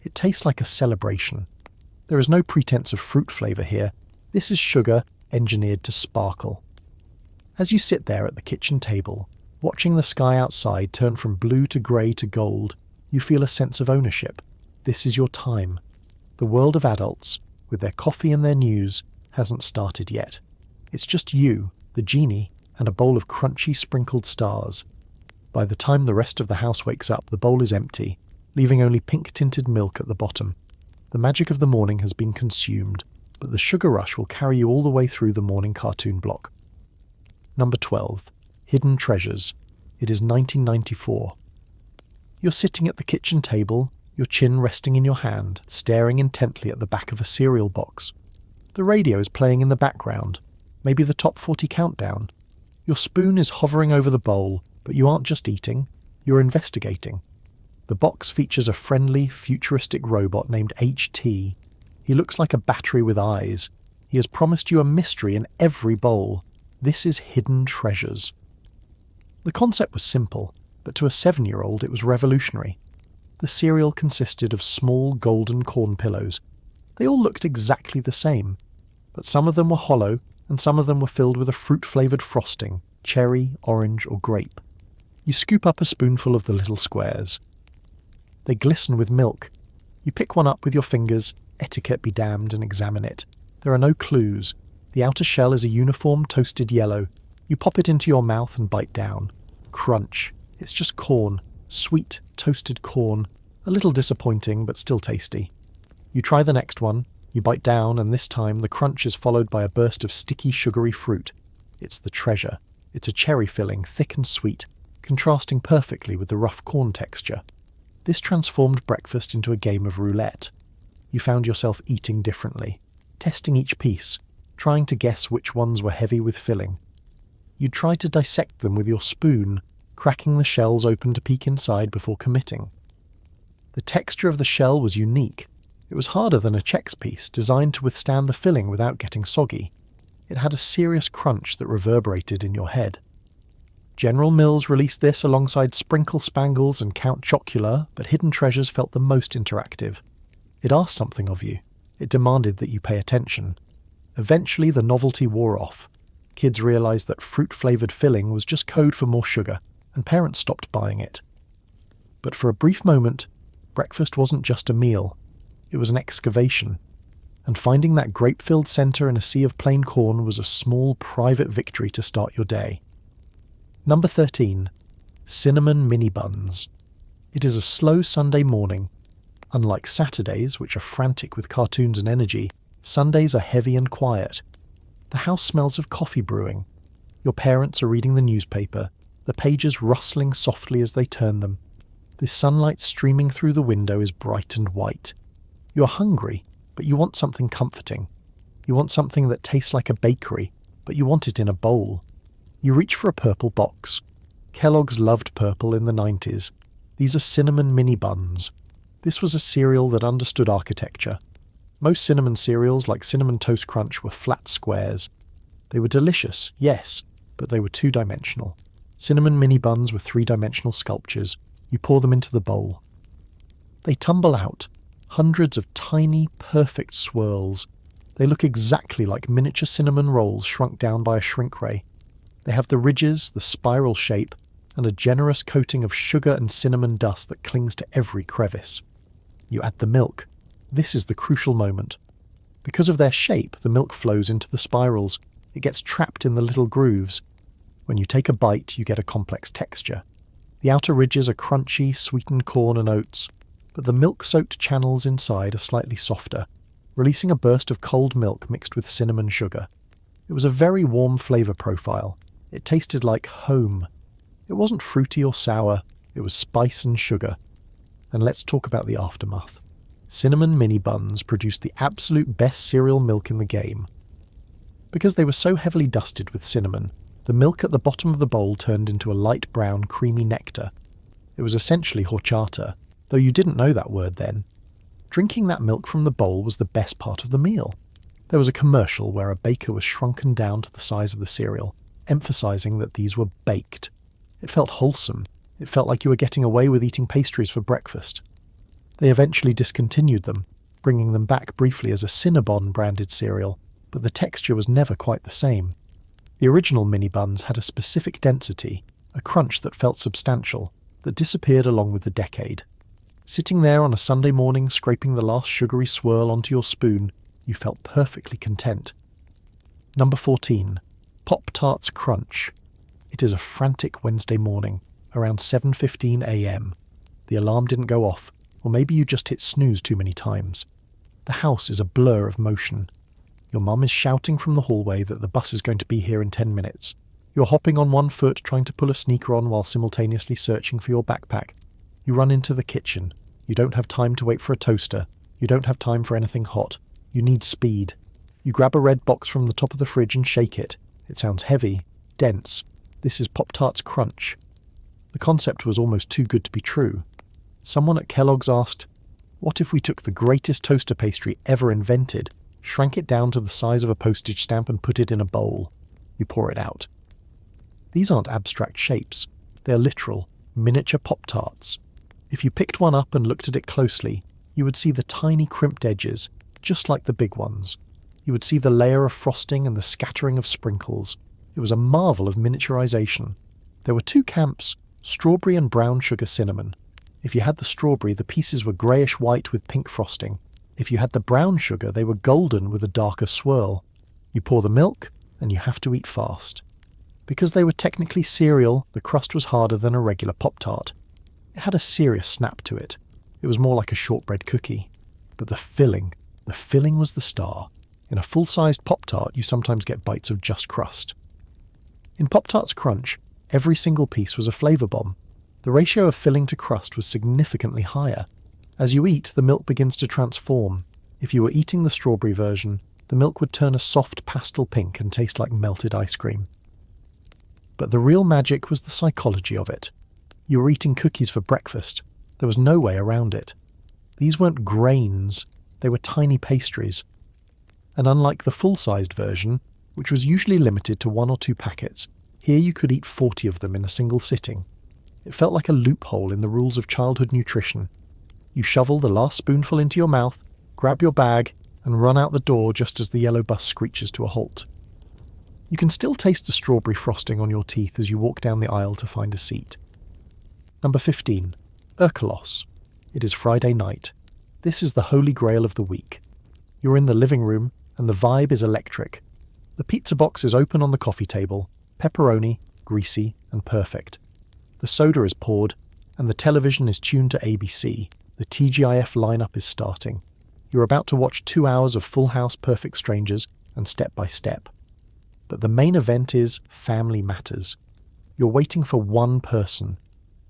It tastes like a celebration. There is no pretense of fruit flavour here. This is sugar engineered to sparkle. As you sit there at the kitchen table, watching the sky outside turn from blue to grey to gold, you feel a sense of ownership. This is your time. The world of adults, with their coffee and their news, hasn't started yet. It's just you, the genie, and a bowl of crunchy sprinkled stars. By the time the rest of the house wakes up, the bowl is empty, leaving only pink-tinted milk at the bottom. The magic of the morning has been consumed, but the sugar rush will carry you all the way through the morning cartoon block. Number 12. Hidden Treasures. It is 1994. You're sitting at the kitchen table, your chin resting in your hand, staring intently at the back of a cereal box. The radio is playing in the background, maybe the top 40 countdown. Your spoon is hovering over the bowl, but you aren't just eating, you're investigating. The box features a friendly, futuristic robot named HT. He looks like a battery with eyes. He has promised you a mystery in every bowl. This is Hidden Treasures. The concept was simple, but to a 7-year-old it was revolutionary. The cereal consisted of small golden corn pillows. They all looked exactly the same, but some of them were hollow and some of them were filled with a fruit-flavoured frosting, cherry, orange or grape. You scoop up a spoonful of the little squares. They glisten with milk. You pick one up with your fingers, etiquette be damned, and examine it. There are no clues. The outer shell is a uniform toasted yellow. You pop it into your mouth and bite down. Crunch. It's just corn. Sweet, toasted corn. A little disappointing, but still tasty. You try the next one. You bite down, and this time the crunch is followed by a burst of sticky, sugary fruit. It's the treasure. It's a cherry filling, thick and sweet, contrasting perfectly with the rough corn texture. This transformed breakfast into a game of roulette. You found yourself eating differently, testing each piece, trying to guess which ones were heavy with filling. You tried to dissect them with your spoon, cracking the shells open to peek inside before committing. The texture of the shell was unique. It was harder than a Chex piece, designed to withstand the filling without getting soggy. It had a serious crunch that reverberated in your head. General Mills released this alongside Sprinkle Spangles and Count Chocula, but Hidden Treasures felt the most interactive. It asked something of you. It demanded that you pay attention. Eventually the novelty wore off. Kids realised that fruit-flavoured filling was just code for more sugar, and parents stopped buying it. But for a brief moment, breakfast wasn't just a meal. It was an excavation. And finding that grape-filled centre in a sea of plain corn was a small private victory to start your day. Number 13. Cinnamon Mini Buns. It is a slow Sunday morning. Unlike Saturdays, which are frantic with cartoons and energy, Sundays are heavy and quiet. The house smells of coffee brewing. Your parents are reading the newspaper, the pages rustling softly as they turn them. The sunlight streaming through the window is bright and white. You're hungry, but you want something comforting. You want something that tastes like a bakery, but you want it in a bowl. You reach for a purple box. Kellogg's loved purple in the 90s. These are cinnamon mini buns. This was a cereal that understood architecture. Most cinnamon cereals, like Cinnamon Toast Crunch, were flat squares. They were delicious, yes, but they were two-dimensional. Cinnamon mini buns were three-dimensional sculptures. You pour them into the bowl. They tumble out, hundreds of tiny, perfect swirls. They look exactly like miniature cinnamon rolls shrunk down by a shrink ray. They have the ridges, the spiral shape, and a generous coating of sugar and cinnamon dust that clings to every crevice. You add the milk. This is the crucial moment. Because of their shape, the milk flows into the spirals. It gets trapped in the little grooves. When you take a bite, you get a complex texture. The outer ridges are crunchy, sweetened corn and oats, but the milk-soaked channels inside are slightly softer, releasing a burst of cold milk mixed with cinnamon sugar. It was a very warm flavour profile. It tasted like home. It wasn't fruity or sour, it was spice and sugar. And let's talk about the aftermath. Cinnamon mini buns produced the absolute best cereal milk in the game. Because they were so heavily dusted with cinnamon, the milk at the bottom of the bowl turned into a light brown, creamy nectar. It was essentially horchata, though you didn't know that word then. Drinking that milk from the bowl was the best part of the meal. There was a commercial where a baker was shrunken down to the size of the cereal, emphasising that these were baked. It felt wholesome. It felt like you were getting away with eating pastries for breakfast. They eventually discontinued them, bringing them back briefly as a Cinnabon branded cereal, but the texture was never quite the same. The original mini buns had a specific density, a crunch that felt substantial, that disappeared along with the decade. Sitting there on a Sunday morning scraping the last sugary swirl onto your spoon, you felt perfectly content. Number 14. Pop-Tarts Crunch. It is a frantic Wednesday morning, around 7:15 a.m. The alarm didn't go off, or maybe you just hit snooze too many times. The house is a blur of motion. Your mum is shouting from the hallway that the bus is going to be here in 10 minutes. You're hopping on one foot trying to pull a sneaker on while simultaneously searching for your backpack. You run into the kitchen. You don't have time to wait for a toaster. You don't have time for anything hot. You need speed. You grab a red box from the top of the fridge and shake it. It sounds heavy, dense. This is Pop-Tarts Crunch. The concept was almost too good to be true. Someone at Kellogg's asked, what if we took the greatest toaster pastry ever invented, shrank it down to the size of a postage stamp and put it in a bowl? You pour it out. These aren't abstract shapes. They're literal, miniature Pop-Tarts. If you picked one up and looked at it closely, you would see the tiny crimped edges, just like the big ones. You would see the layer of frosting and the scattering of sprinkles. It was a marvel of miniaturization. There were two camps, strawberry and brown sugar cinnamon. If you had the strawberry, the pieces were greyish-white with pink frosting. If you had the brown sugar, they were golden with a darker swirl. You pour the milk, and you have to eat fast. Because they were technically cereal, the crust was harder than a regular Pop-Tart. It had a serious snap to it. It was more like a shortbread cookie. But the filling was the star. In a full-sized Pop-Tart, you sometimes get bites of just crust. In Pop-Tarts Crunch, every single piece was a flavour bomb. The ratio of filling to crust was significantly higher. As you eat, the milk begins to transform. If you were eating the strawberry version, the milk would turn a soft pastel pink and taste like melted ice cream. But the real magic was the psychology of it. You were eating cookies for breakfast. There was no way around it. These weren't grains, they were tiny pastries. And unlike the full-sized version, which was usually limited to 1 or 2 packets, here you could eat 40 of them in a single sitting. It felt like a loophole in the rules of childhood nutrition. You shovel the last spoonful into your mouth, grab your bag, and run out the door just as the yellow bus screeches to a halt. You can still taste the strawberry frosting on your teeth as you walk down the aisle to find a seat. Number 15. Urkelos. It is Friday night. This is the holy grail of the week. You're in the living room, and the vibe is electric. The pizza box is open on the coffee table, pepperoni, greasy, and perfect. The soda is poured, and the television is tuned to ABC. The TGIF lineup is starting. You're about to watch 2 hours of Full House Perfect Strangers and Step by Step. But the main event is Family Matters. You're waiting for one person.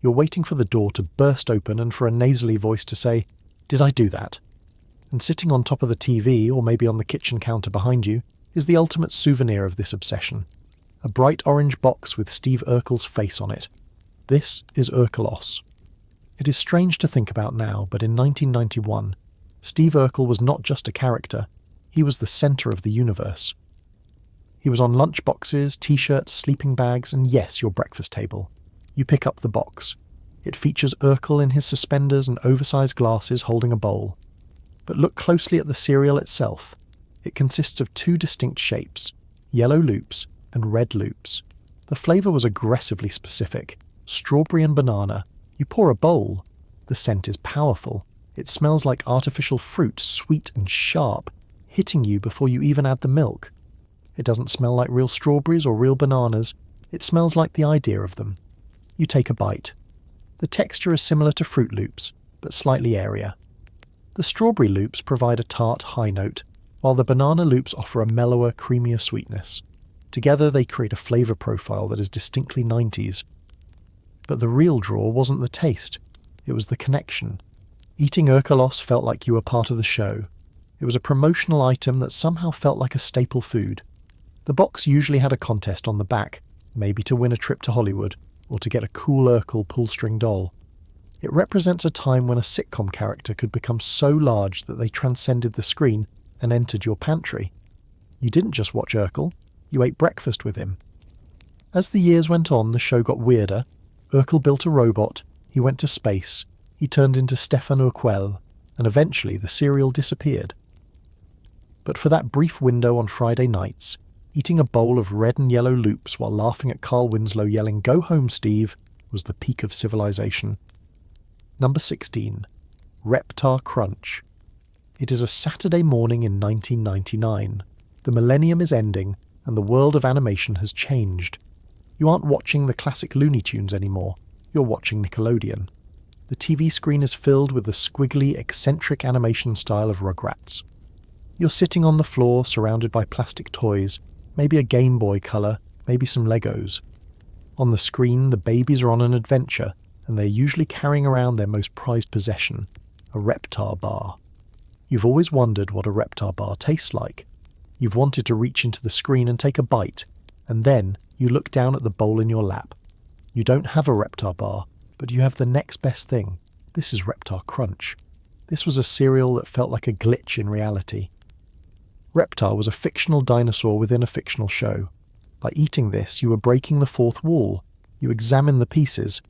You're waiting for the door to burst open and for a nasally voice to say, "Did I do that?" And sitting on top of the TV, or maybe on the kitchen counter behind you, is the ultimate souvenir of this obsession. A bright orange box with Steve Urkel's face on it. This is Urkelos. It is strange to think about now, but in 1991, Steve Urkel was not just a character, he was the centre of the universe. He was on lunchboxes, t-shirts, sleeping bags, and yes, your breakfast table. You pick up the box. It features Urkel in his suspenders and oversized glasses holding a bowl. But look closely at the cereal itself. It consists of 2 distinct shapes, yellow loops and red loops. The flavour was aggressively specific, strawberry and banana. You pour a bowl. The scent is powerful. It smells like artificial fruit, sweet and sharp. hitting you before you even add the milk. It doesn't smell like real strawberries or real bananas, it smells like the idea of them. You take a bite. The texture is similar to Fruit Loops, but slightly airier. The strawberry loops provide a tart high note, while the banana loops offer a mellower, creamier sweetness. Together they create a flavour profile that is distinctly 90s. But the real draw wasn't the taste, it was the connection. Eating Urkelos felt like you were part of the show. It was a promotional item that somehow felt like a staple food. The box usually had a contest on the back, maybe to win a trip to Hollywood, or to get a cool Urkel pull-string doll. It represents a time when a sitcom character could become so large that they transcended the screen and entered your pantry. You didn't just watch Urkel, you ate breakfast with him. As the years went on, the show got weirder. Urkel built a robot, he went to space, he turned into Stefan Urquell, and eventually the cereal disappeared. But for that brief window on Friday nights, eating a bowl of red and yellow loops while laughing at Carl Winslow yelling, "Go home, Steve," was the peak of civilization. Number 16. Reptar Crunch. It is a Saturday morning in 1999. The millennium is ending, and the world of animation has changed. You aren't watching the classic Looney Tunes anymore, you're watching Nickelodeon. The TV screen is filled with the squiggly, eccentric animation style of Rugrats. You're sitting on the floor surrounded by plastic toys, maybe a Game Boy Color, maybe some Legos. On the screen, the babies are on an adventure, and they're usually carrying around their most prized possession, a Reptar bar. You've always wondered what a Reptar bar tastes like. You've wanted to reach into the screen and take a bite, and then you look down at the bowl in your lap. You don't have a Reptar bar, but you have the next best thing. This is Reptar Crunch. This was a cereal that felt like a glitch in reality. Reptar was a fictional dinosaur within a fictional show. By eating this, you were breaking the fourth wall. You examine the pieces.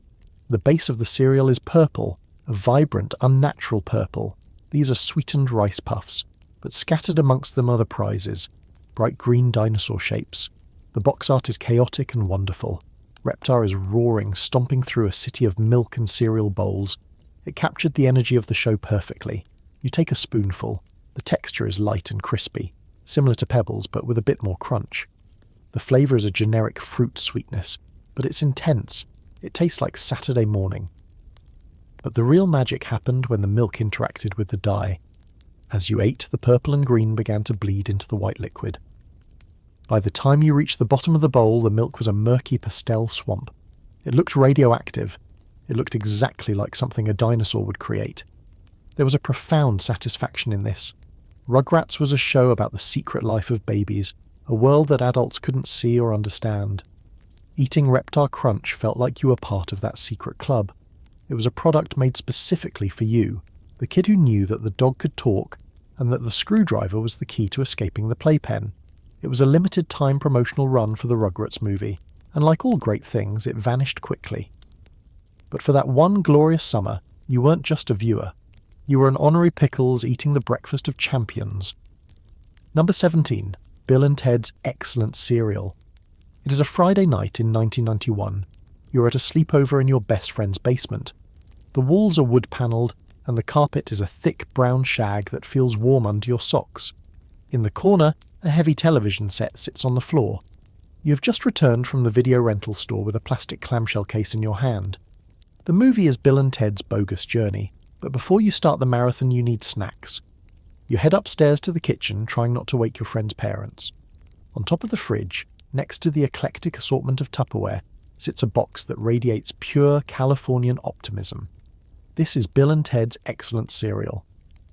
The base of the cereal is purple, a vibrant, unnatural purple. These are sweetened rice puffs, but scattered amongst them are the prizes, bright green dinosaur shapes. The box art is chaotic and wonderful. Reptar is roaring, stomping through a city of milk and cereal bowls. It captured the energy of the show perfectly. You take a spoonful. The texture is light and crispy, similar to Pebbles but with a bit more crunch. The flavour is a generic fruit sweetness, but it's intense. It tastes like Saturday morning. But the real magic happened when the milk interacted with the dye. As you ate, the purple and green began to bleed into the white liquid. By the time you reached the bottom of the bowl, the milk was a murky pastel swamp. It looked radioactive. It looked exactly like something a dinosaur would create. There was a profound satisfaction in this. Rugrats was a show about the secret life of babies, a world that adults couldn't see or understand. Eating Reptar Crunch felt like you were part of that secret club. It was a product made specifically for you, the kid who knew that the dog could talk and that the screwdriver was the key to escaping the playpen. It was a limited-time promotional run for the Rugrats movie, and like all great things, it vanished quickly. But for that one glorious summer, you weren't just a viewer. You were an honorary Pickles eating the breakfast of champions. Number 17. Bill and Ted's Excellent Cereal. It is a Friday night in 1991. You're at a sleepover in your best friend's basement. The walls are wood-panelled, and the carpet is a thick brown shag that feels warm under your socks. In the corner, a heavy television set sits on the floor. You have just returned from the video rental store with a plastic clamshell case in your hand. The movie is Bill and Ted's Bogus Journey, but before you start the marathon you need snacks. You head upstairs to the kitchen, trying not to wake your friend's parents. On top of the fridge, next to the eclectic assortment of Tupperware, sits a box that radiates pure Californian optimism. This is Bill and Ted's Excellent Cereal.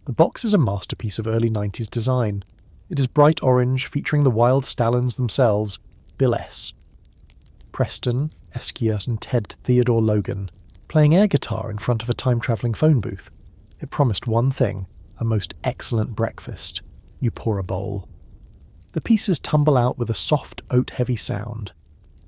The box is a masterpiece of early 90s design. It is bright orange, featuring the wild stallions themselves, Bill S. Preston, Esquias and Ted Theodore Logan, playing air guitar in front of a time-travelling phone booth. It promised one thing, a most excellent breakfast. You pour a bowl. The pieces tumble out with a soft, oat-heavy sound.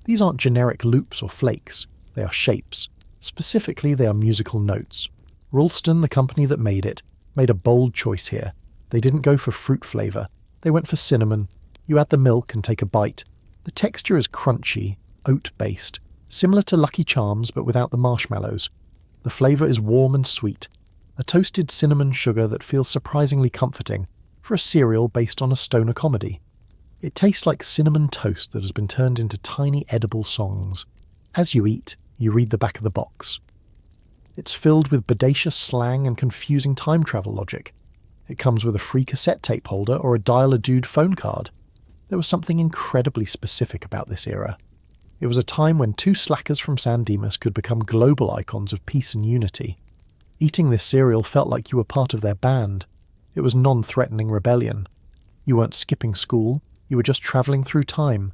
These aren't generic loops or flakes, they are shapes. Specifically, they are musical notes. Ralston, the company that made it, made a bold choice here. They didn't go for fruit flavour, they went for cinnamon. You add the milk and take a bite. The texture is crunchy, oat-based, similar to Lucky Charms but without the marshmallows. The flavour is warm and sweet, a toasted cinnamon sugar that feels surprisingly comforting, for a cereal based on a stoner comedy. It tastes like cinnamon toast that has been turned into tiny edible songs. As you eat, you read the back of the box. It's filled with bodacious slang and confusing time travel logic. It comes with a free cassette tape holder or a dial-a-dude phone card. There was something incredibly specific about this era. It was a time when two slackers from San Dimas could become global icons of peace and unity. Eating this cereal felt like you were part of their band. It was non-threatening rebellion. You weren't skipping school, you were just travelling through time.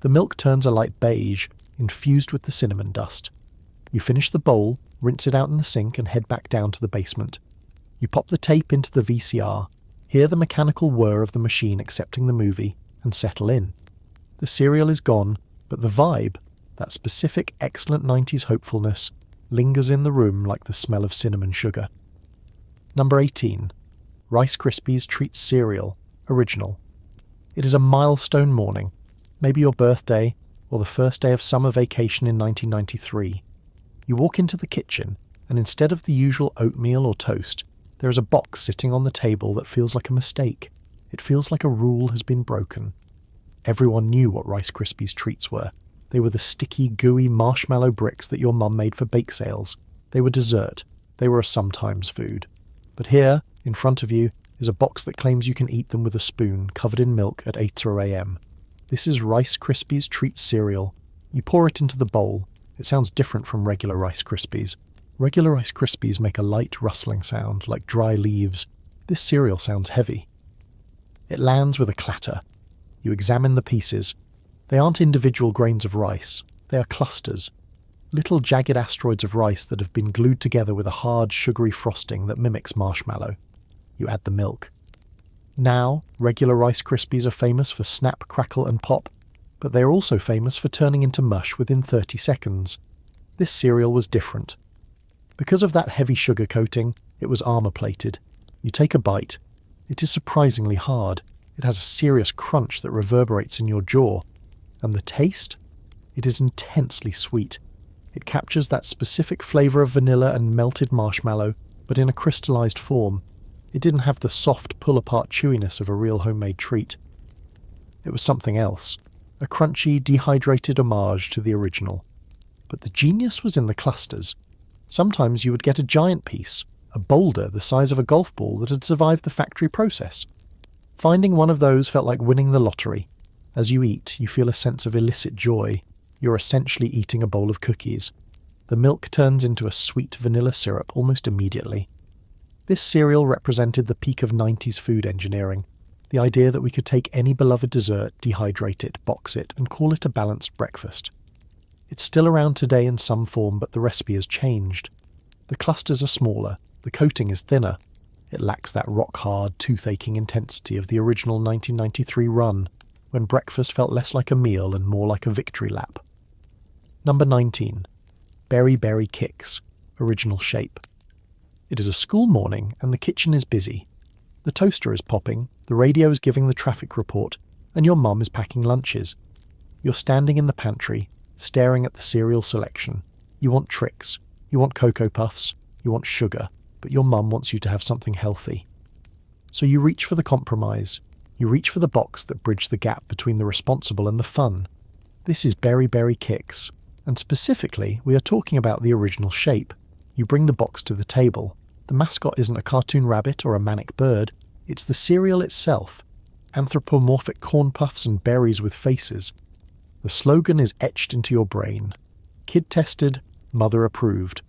The milk turns a light beige, infused with the cinnamon dust. You finish the bowl, rinse it out in the sink and head back down to the basement. You pop the tape into the VCR, hear the mechanical whir of the machine accepting the movie, and settle in. The cereal is gone, but the vibe, that specific excellent 90s hopefulness, lingers in the room like the smell of cinnamon sugar. Number 18. Rice Krispies Treats Cereal, Original. It is a milestone morning, maybe your birthday or the first day of summer vacation in 1993. You walk into the kitchen, and instead of the usual oatmeal or toast, there is a box sitting on the table that feels like a mistake. It feels like a rule has been broken. Everyone knew what Rice Krispies treats were. They were the sticky, gooey marshmallow bricks that your mum made for bake sales. They were dessert. They were a sometimes food. But here, in front of you, is a box that claims you can eat them with a spoon covered in milk at 8 a.m. This is Rice Krispies Treats cereal. You pour it into the bowl. It sounds different from regular Rice Krispies. Regular Rice Krispies make a light rustling sound, like dry leaves. This cereal sounds heavy. It lands with a clatter. You examine the pieces. They aren't individual grains of rice. They are clusters. Little jagged asteroids of rice that have been glued together with a hard, sugary frosting that mimics marshmallow. You add the milk. Now, regular Rice Krispies are famous for snap, crackle and pop, but they are also famous for turning into mush within 30 seconds. This cereal was different. Because of that heavy sugar coating, it was armour-plated. You take a bite. It is surprisingly hard. It has a serious crunch that reverberates in your jaw. And the taste? It is intensely sweet. It captures that specific flavour of vanilla and melted marshmallow, but in a crystallised form. It didn't have the soft, pull-apart chewiness of a real homemade treat. It was something else. A crunchy, dehydrated homage to the original. But the genius was in the clusters. Sometimes you would get a giant piece, a boulder the size of a golf ball that had survived the factory process. Finding one of those felt like winning the lottery. As you eat, you feel a sense of illicit joy. You're essentially eating a bowl of cookies. The milk turns into a sweet vanilla syrup almost immediately. This cereal represented the peak of 90s food engineering. The idea that we could take any beloved dessert, dehydrate it, box it, and call it a balanced breakfast. It's still around today in some form, but the recipe has changed. The clusters are smaller, the coating is thinner. It lacks that rock-hard, tooth-aching intensity of the original 1993 run, when breakfast felt less like a meal and more like a victory lap. Number 19. Berry Berry Kicks, Original Shape. It is a school morning and the kitchen is busy. The toaster is popping, the radio is giving the traffic report, and your mum is packing lunches. You're standing in the pantry, staring at the cereal selection. You want tricks, you want Cocoa Puffs, you want sugar, but your mum wants you to have something healthy. So you reach for the compromise. You reach for the box that bridged the gap between the responsible and the fun. This is Berry Berry Kicks, and specifically, we are talking about the original shape. You bring the box to the table. The mascot isn't a cartoon rabbit or a manic bird, it's the cereal itself. Anthropomorphic corn puffs and berries with faces. The slogan is etched into your brain. Kid tested, mother approved.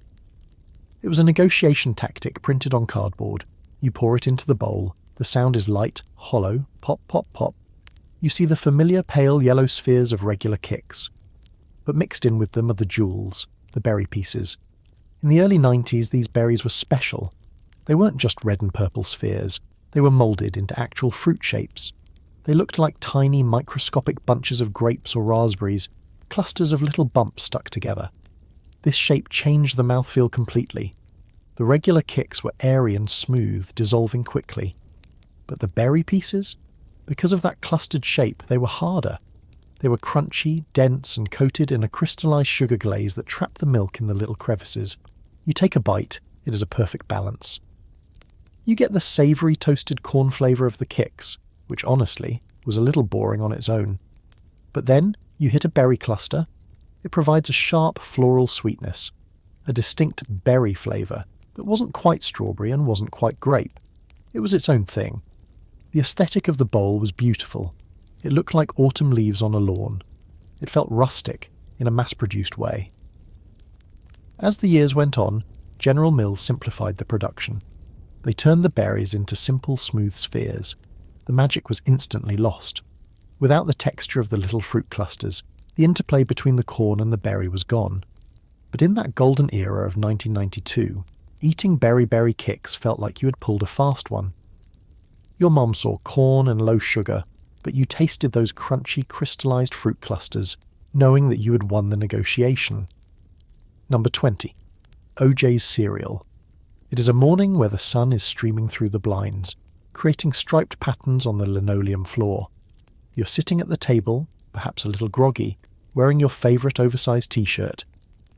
It was a negotiation tactic printed on cardboard. You pour it into the bowl. The sound is light, hollow, pop, pop, pop. You see the familiar pale yellow spheres of regular Kicks. But mixed in with them are the jewels, the berry pieces. In the early 90s, these berries were special. They weren't just red and purple spheres. They were moulded into actual fruit shapes. They looked like tiny, microscopic bunches of grapes or raspberries, clusters of little bumps stuck together. This shape changed the mouthfeel completely. The regular Kicks were airy and smooth, dissolving quickly. But the berry pieces? Because of that clustered shape, they were harder. They were crunchy, dense, and coated in a crystallized sugar glaze that trapped the milk in the little crevices. You take a bite, it is a perfect balance. You get the savoury toasted corn flavour of the Kix, which honestly was a little boring on its own. But then you hit a berry cluster. It provides a sharp floral sweetness, a distinct berry flavour that wasn't quite strawberry and wasn't quite grape. It was its own thing. The aesthetic of the bowl was beautiful. It looked like autumn leaves on a lawn. It felt rustic in a mass-produced way. As the years went on, General Mills simplified the production. They turned the berries into simple, smooth spheres. The magic was instantly lost. Without the texture of the little fruit clusters, the interplay between the corn and the berry was gone. But in that golden era of 1992, eating Berry Berry Kix felt like you had pulled a fast one. Your mom saw corn and low sugar, but you tasted those crunchy, crystallized fruit clusters, knowing that you had won the negotiation. Number 20. OJ's cereal. It is a morning where the sun is streaming through the blinds, creating striped patterns on the linoleum floor. You're sitting at the table, perhaps a little groggy, wearing your favourite oversized t-shirt.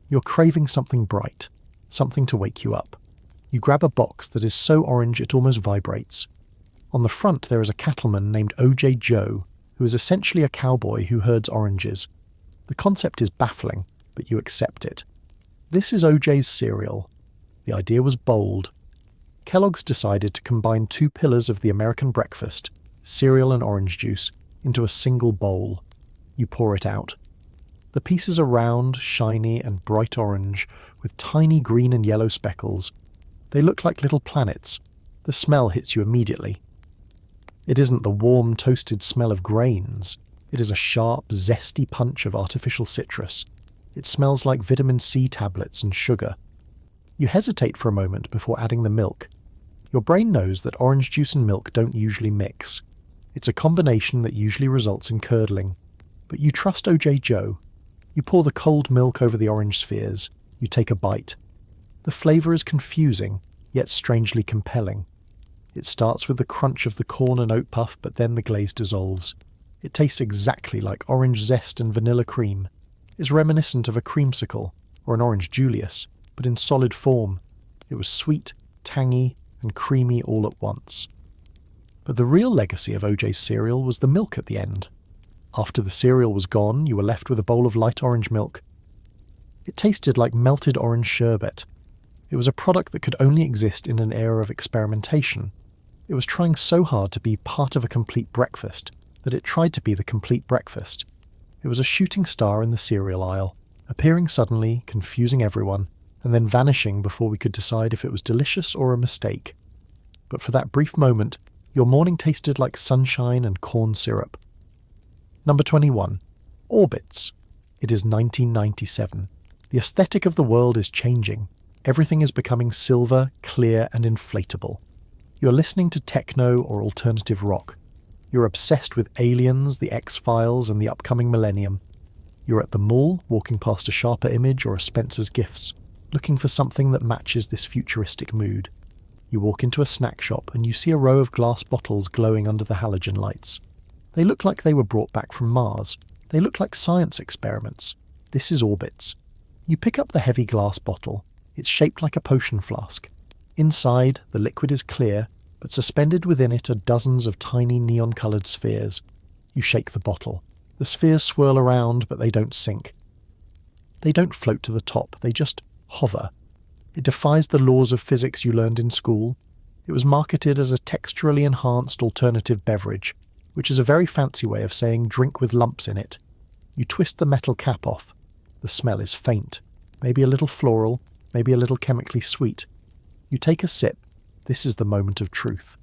You're craving something bright, something to wake you up. You grab a box that is so orange it almost vibrates. On the front there is a cattleman named OJ Joe, who is essentially a cowboy who herds oranges. The concept is baffling, but you accept it. This is OJ's cereal. The idea was bold. Kellogg's decided to combine two pillars of the American breakfast, cereal and orange juice, into a single bowl. You pour it out. The pieces are round, shiny, and bright orange, with tiny green and yellow speckles. They look like little planets. The smell hits you immediately. It isn't the warm, toasted smell of grains. It is a sharp, zesty punch of artificial citrus. It smells like vitamin C tablets and sugar. You hesitate for a moment before adding the milk. Your brain knows that orange juice and milk don't usually mix. It's a combination that usually results in curdling. But you trust OJ Joe. You pour the cold milk over the orange spheres. You take a bite. The flavour is confusing, yet strangely compelling. It starts with the crunch of the corn and oat puff, but then the glaze dissolves. It tastes exactly like orange zest and vanilla cream. It's reminiscent of a creamsicle, or an orange Julius, but in solid form. It was sweet, tangy, and creamy all at once. But the real legacy of OJ's cereal was the milk at the end. After the cereal was gone, you were left with a bowl of light orange milk. It tasted like melted orange sherbet. It was a product that could only exist in an era of experimentation. It was trying so hard to be part of a complete breakfast that it tried to be the complete breakfast. It was a shooting star in the cereal aisle, appearing suddenly, confusing everyone, and then vanishing before we could decide if it was delicious or a mistake. But for that brief moment, your morning tasted like sunshine and corn syrup. Number 21. Orbits. It is 1997. The aesthetic of the world is changing. Everything is becoming silver, clear, and inflatable. You're listening to techno or alternative rock. You're obsessed with aliens, the X-Files, and the upcoming millennium. You're at the mall, walking past a Sharper Image or a Spencer's Gifts, looking for something that matches this futuristic mood. You walk into a snack shop and you see a row of glass bottles glowing under the halogen lights. They look like they were brought back from Mars. They look like science experiments. This is Orbits. You pick up the heavy glass bottle. It's shaped like a potion flask. Inside, the liquid is clear, but suspended within it are dozens of tiny neon-coloured spheres. You shake the bottle. The spheres swirl around, but they don't sink. They don't float to the top, they just hover. It defies the laws of physics you learned in school. It was marketed as a texturally enhanced alternative beverage, which is a very fancy way of saying drink with lumps in it. You twist the metal cap off. The smell is faint, maybe a little floral, maybe a little chemically sweet. You take a sip. This is the moment of truth.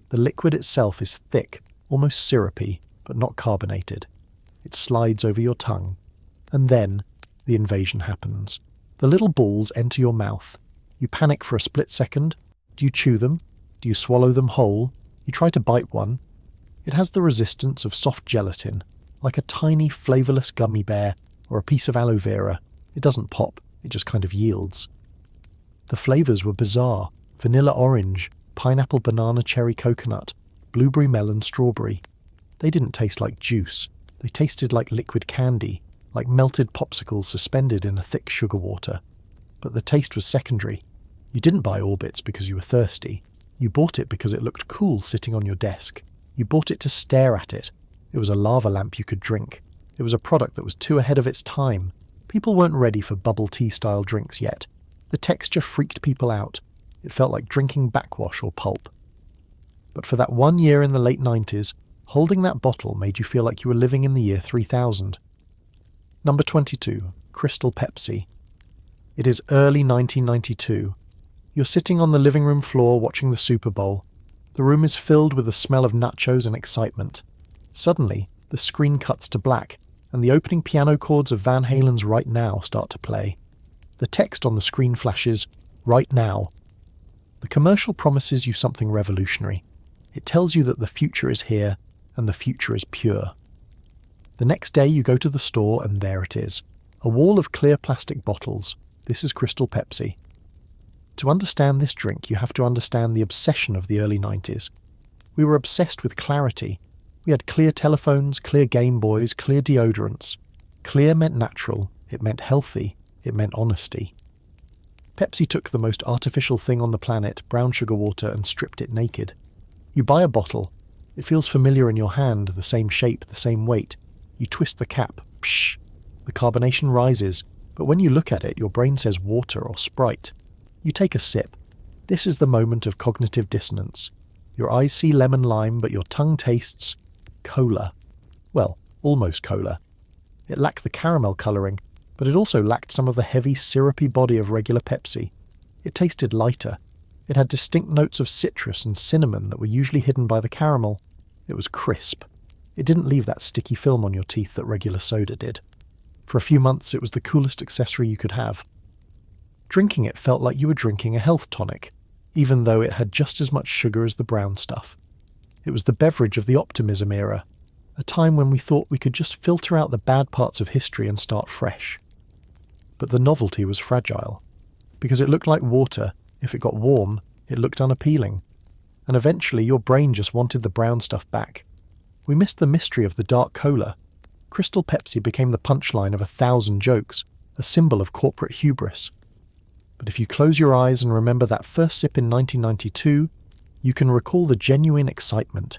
The liquid itself is thick, almost syrupy, but not carbonated. It slides over your tongue. And then, the invasion happens. The little balls enter your mouth. You panic for a split second. Do you chew them? Do you swallow them whole? You try to bite one. It has the resistance of soft gelatin, like a tiny flavourless gummy bear or a piece of aloe vera. It doesn't pop, it just kind of yields. The flavours were bizarre. Vanilla orange, pineapple banana cherry coconut, blueberry melon strawberry. They didn't taste like juice. They tasted like liquid candy, like melted popsicles suspended in a thick sugar water. But the taste was secondary. You didn't buy Orbits because you were thirsty. You bought it because it looked cool sitting on your desk. You bought it to stare at it. It was a lava lamp you could drink. It was a product that was too ahead of its time. People weren't ready for bubble tea style drinks yet. The texture freaked people out. It felt like drinking backwash or pulp. But for that 1 year in the late 90s, holding that bottle made you feel like you were living in the year 3000. Number 22. Crystal Pepsi. It is early 1992. You're sitting on the living room floor watching the Super Bowl. The room is filled with the smell of nachos and excitement. Suddenly, the screen cuts to black, and the opening piano chords of Van Halen's Right Now start to play. The text on the screen flashes, "Right Now." The commercial promises you something revolutionary. It tells you that the future is here, and the future is pure. The next day you go to the store and there it is. A wall of clear plastic bottles. This is Crystal Pepsi. To understand this drink, you have to understand the obsession of the early 90s. We were obsessed with clarity. We had clear telephones, clear Game Boys, clear deodorants. Clear meant natural, it meant healthy, it meant honesty. Pepsi took the most artificial thing on the planet, brown sugar water, and stripped it naked. You buy a bottle. It feels familiar in your hand, the same shape, the same weight. You twist the cap. Psh! The carbonation rises, but when you look at it, your brain says water or Sprite. You take a sip. This is the moment of cognitive dissonance. Your eyes see lemon lime, but your tongue tastes cola. Well, almost cola. It lacked the caramel colouring, but it also lacked some of the heavy, syrupy body of regular Pepsi. It tasted lighter. It had distinct notes of citrus and cinnamon that were usually hidden by the caramel. It was crisp. It didn't leave that sticky film on your teeth that regular soda did. For a few months, it was the coolest accessory you could have. Drinking it felt like you were drinking a health tonic, even though it had just as much sugar as the brown stuff. It was the beverage of the optimism era, a time when we thought we could just filter out the bad parts of history and start fresh. But the novelty was fragile. Because it looked like water, if it got warm, it looked unappealing. And eventually your brain just wanted the brown stuff back. We missed the mystery of the dark cola. Crystal Pepsi became the punchline of 1,000 jokes, a symbol of corporate hubris. But if you close your eyes and remember that first sip in 1992, you can recall the genuine excitement.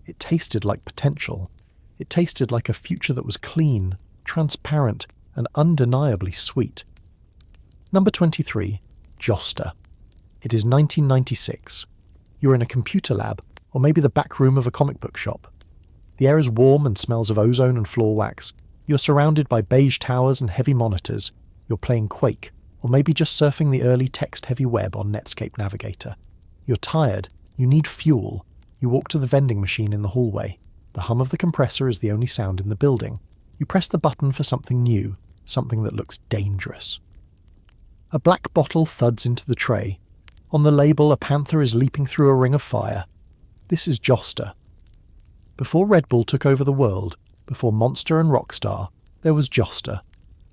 It tasted like potential. It tasted like a future that was clean, transparent, and undeniably sweet. Number 23. Josta. It is 1996. You're in a computer lab, or maybe the back room of a comic book shop. The air is warm and smells of ozone and floor wax. You're surrounded by beige towers and heavy monitors. You're playing Quake, or maybe just surfing the early text-heavy web on Netscape Navigator. You're tired. You need fuel. You walk to the vending machine in the hallway. The hum of the compressor is the only sound in the building. You press the button for something new, something that looks dangerous. A black bottle thuds into the tray. On the label, a panther is leaping through a ring of fire. This is Josta. Before Red Bull took over the world, before Monster and Rockstar, there was Josta.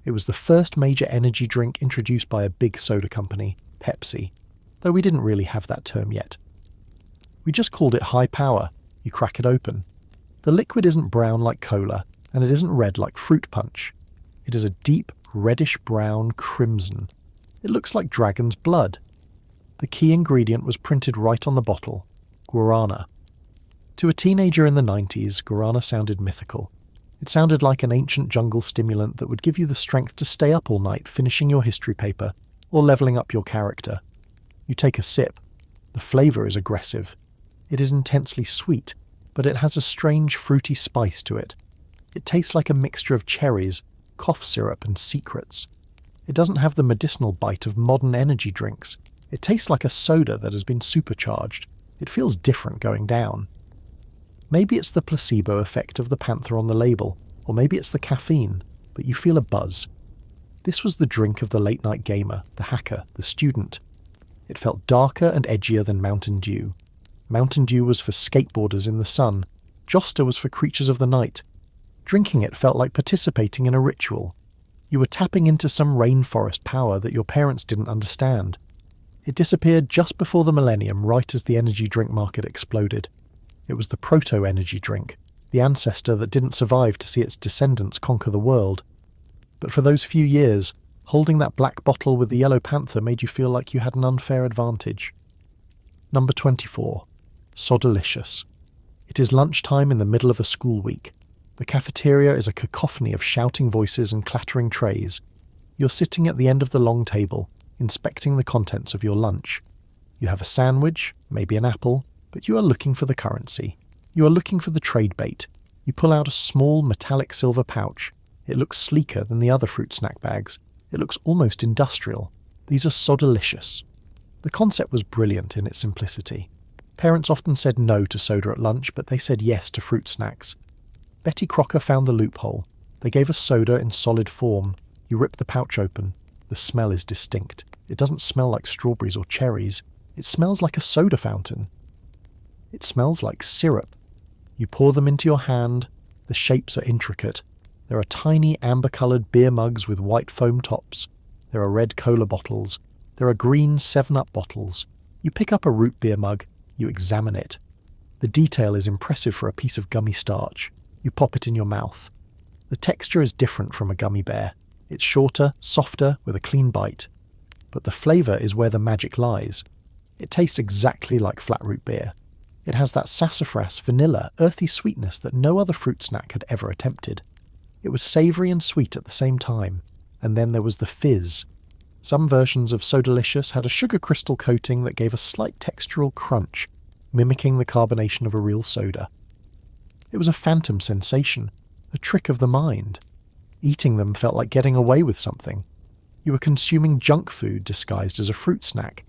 It was the first major energy drink introduced by a big soda company, Pepsi, though we didn't really have that term yet. We just called it high power. You crack it open. The liquid isn't brown like cola, and it isn't red like fruit punch. It is a deep, reddish-brown crimson. It looks like dragon's blood. The key ingredient was printed right on the bottle, guarana. To a teenager in the 90s, guarana sounded mythical. It sounded like an ancient jungle stimulant that would give you the strength to stay up all night finishing your history paper or leveling up your character. You take a sip. The flavour is aggressive. It is intensely sweet, but it has a strange fruity spice to it. It tastes like a mixture of cherries, cough syrup, and secrets. It doesn't have the medicinal bite of modern energy drinks. It tastes like a soda that has been supercharged. It feels different going down. Maybe it's the placebo effect of the panther on the label, or maybe it's the caffeine, but you feel a buzz. This was the drink of the late-night gamer, the hacker, the student. It felt darker and edgier than Mountain Dew. Mountain Dew was for skateboarders in the sun. Josta was for creatures of the night. Drinking it felt like participating in a ritual. You were tapping into some rainforest power that your parents didn't understand. It disappeared just before the millennium, right as the energy drink market exploded. It was the proto-energy drink, the ancestor that didn't survive to see its descendants conquer the world. But for those few years, holding that black bottle with the yellow panther made you feel like you had an unfair advantage. Number 24. Sodalicious. It is lunchtime in the middle of a school week. The cafeteria is a cacophony of shouting voices and clattering trays. You're sitting at the end of the long table, inspecting the contents of your lunch. You have a sandwich, maybe an apple, but you are looking for the currency. You are looking for the trade bait. You pull out a small metallic silver pouch. It looks sleeker than the other fruit snack bags. It looks almost industrial. These are Sodalicious. The concept was brilliant in its simplicity. Parents often said no to soda at lunch, but they said yes to fruit snacks. Betty Crocker found the loophole. They gave us soda in solid form. You rip the pouch open. The smell is distinct. It doesn't smell like strawberries or cherries. It smells like a soda fountain. It smells like syrup. You pour them into your hand. The shapes are intricate. There are tiny amber-coloured beer mugs with white foam tops. There are red cola bottles. There are green 7-Up bottles. You pick up a root beer mug. You examine it. The detail is impressive for a piece of gummy starch. You pop it in your mouth. The texture is different from a gummy bear. It's shorter, softer, with a clean bite. But the flavour is where the magic lies. It tastes exactly like flat root beer. It has that sassafras, vanilla, earthy sweetness that no other fruit snack had ever attempted. It was savoury and sweet at the same time. And then there was the fizz. Some versions of Sodalicious had a sugar crystal coating that gave a slight textural crunch, mimicking the carbonation of a real soda. It was a phantom sensation, a trick of the mind. Eating them felt like getting away with something. You were consuming junk food disguised as a fruit snack.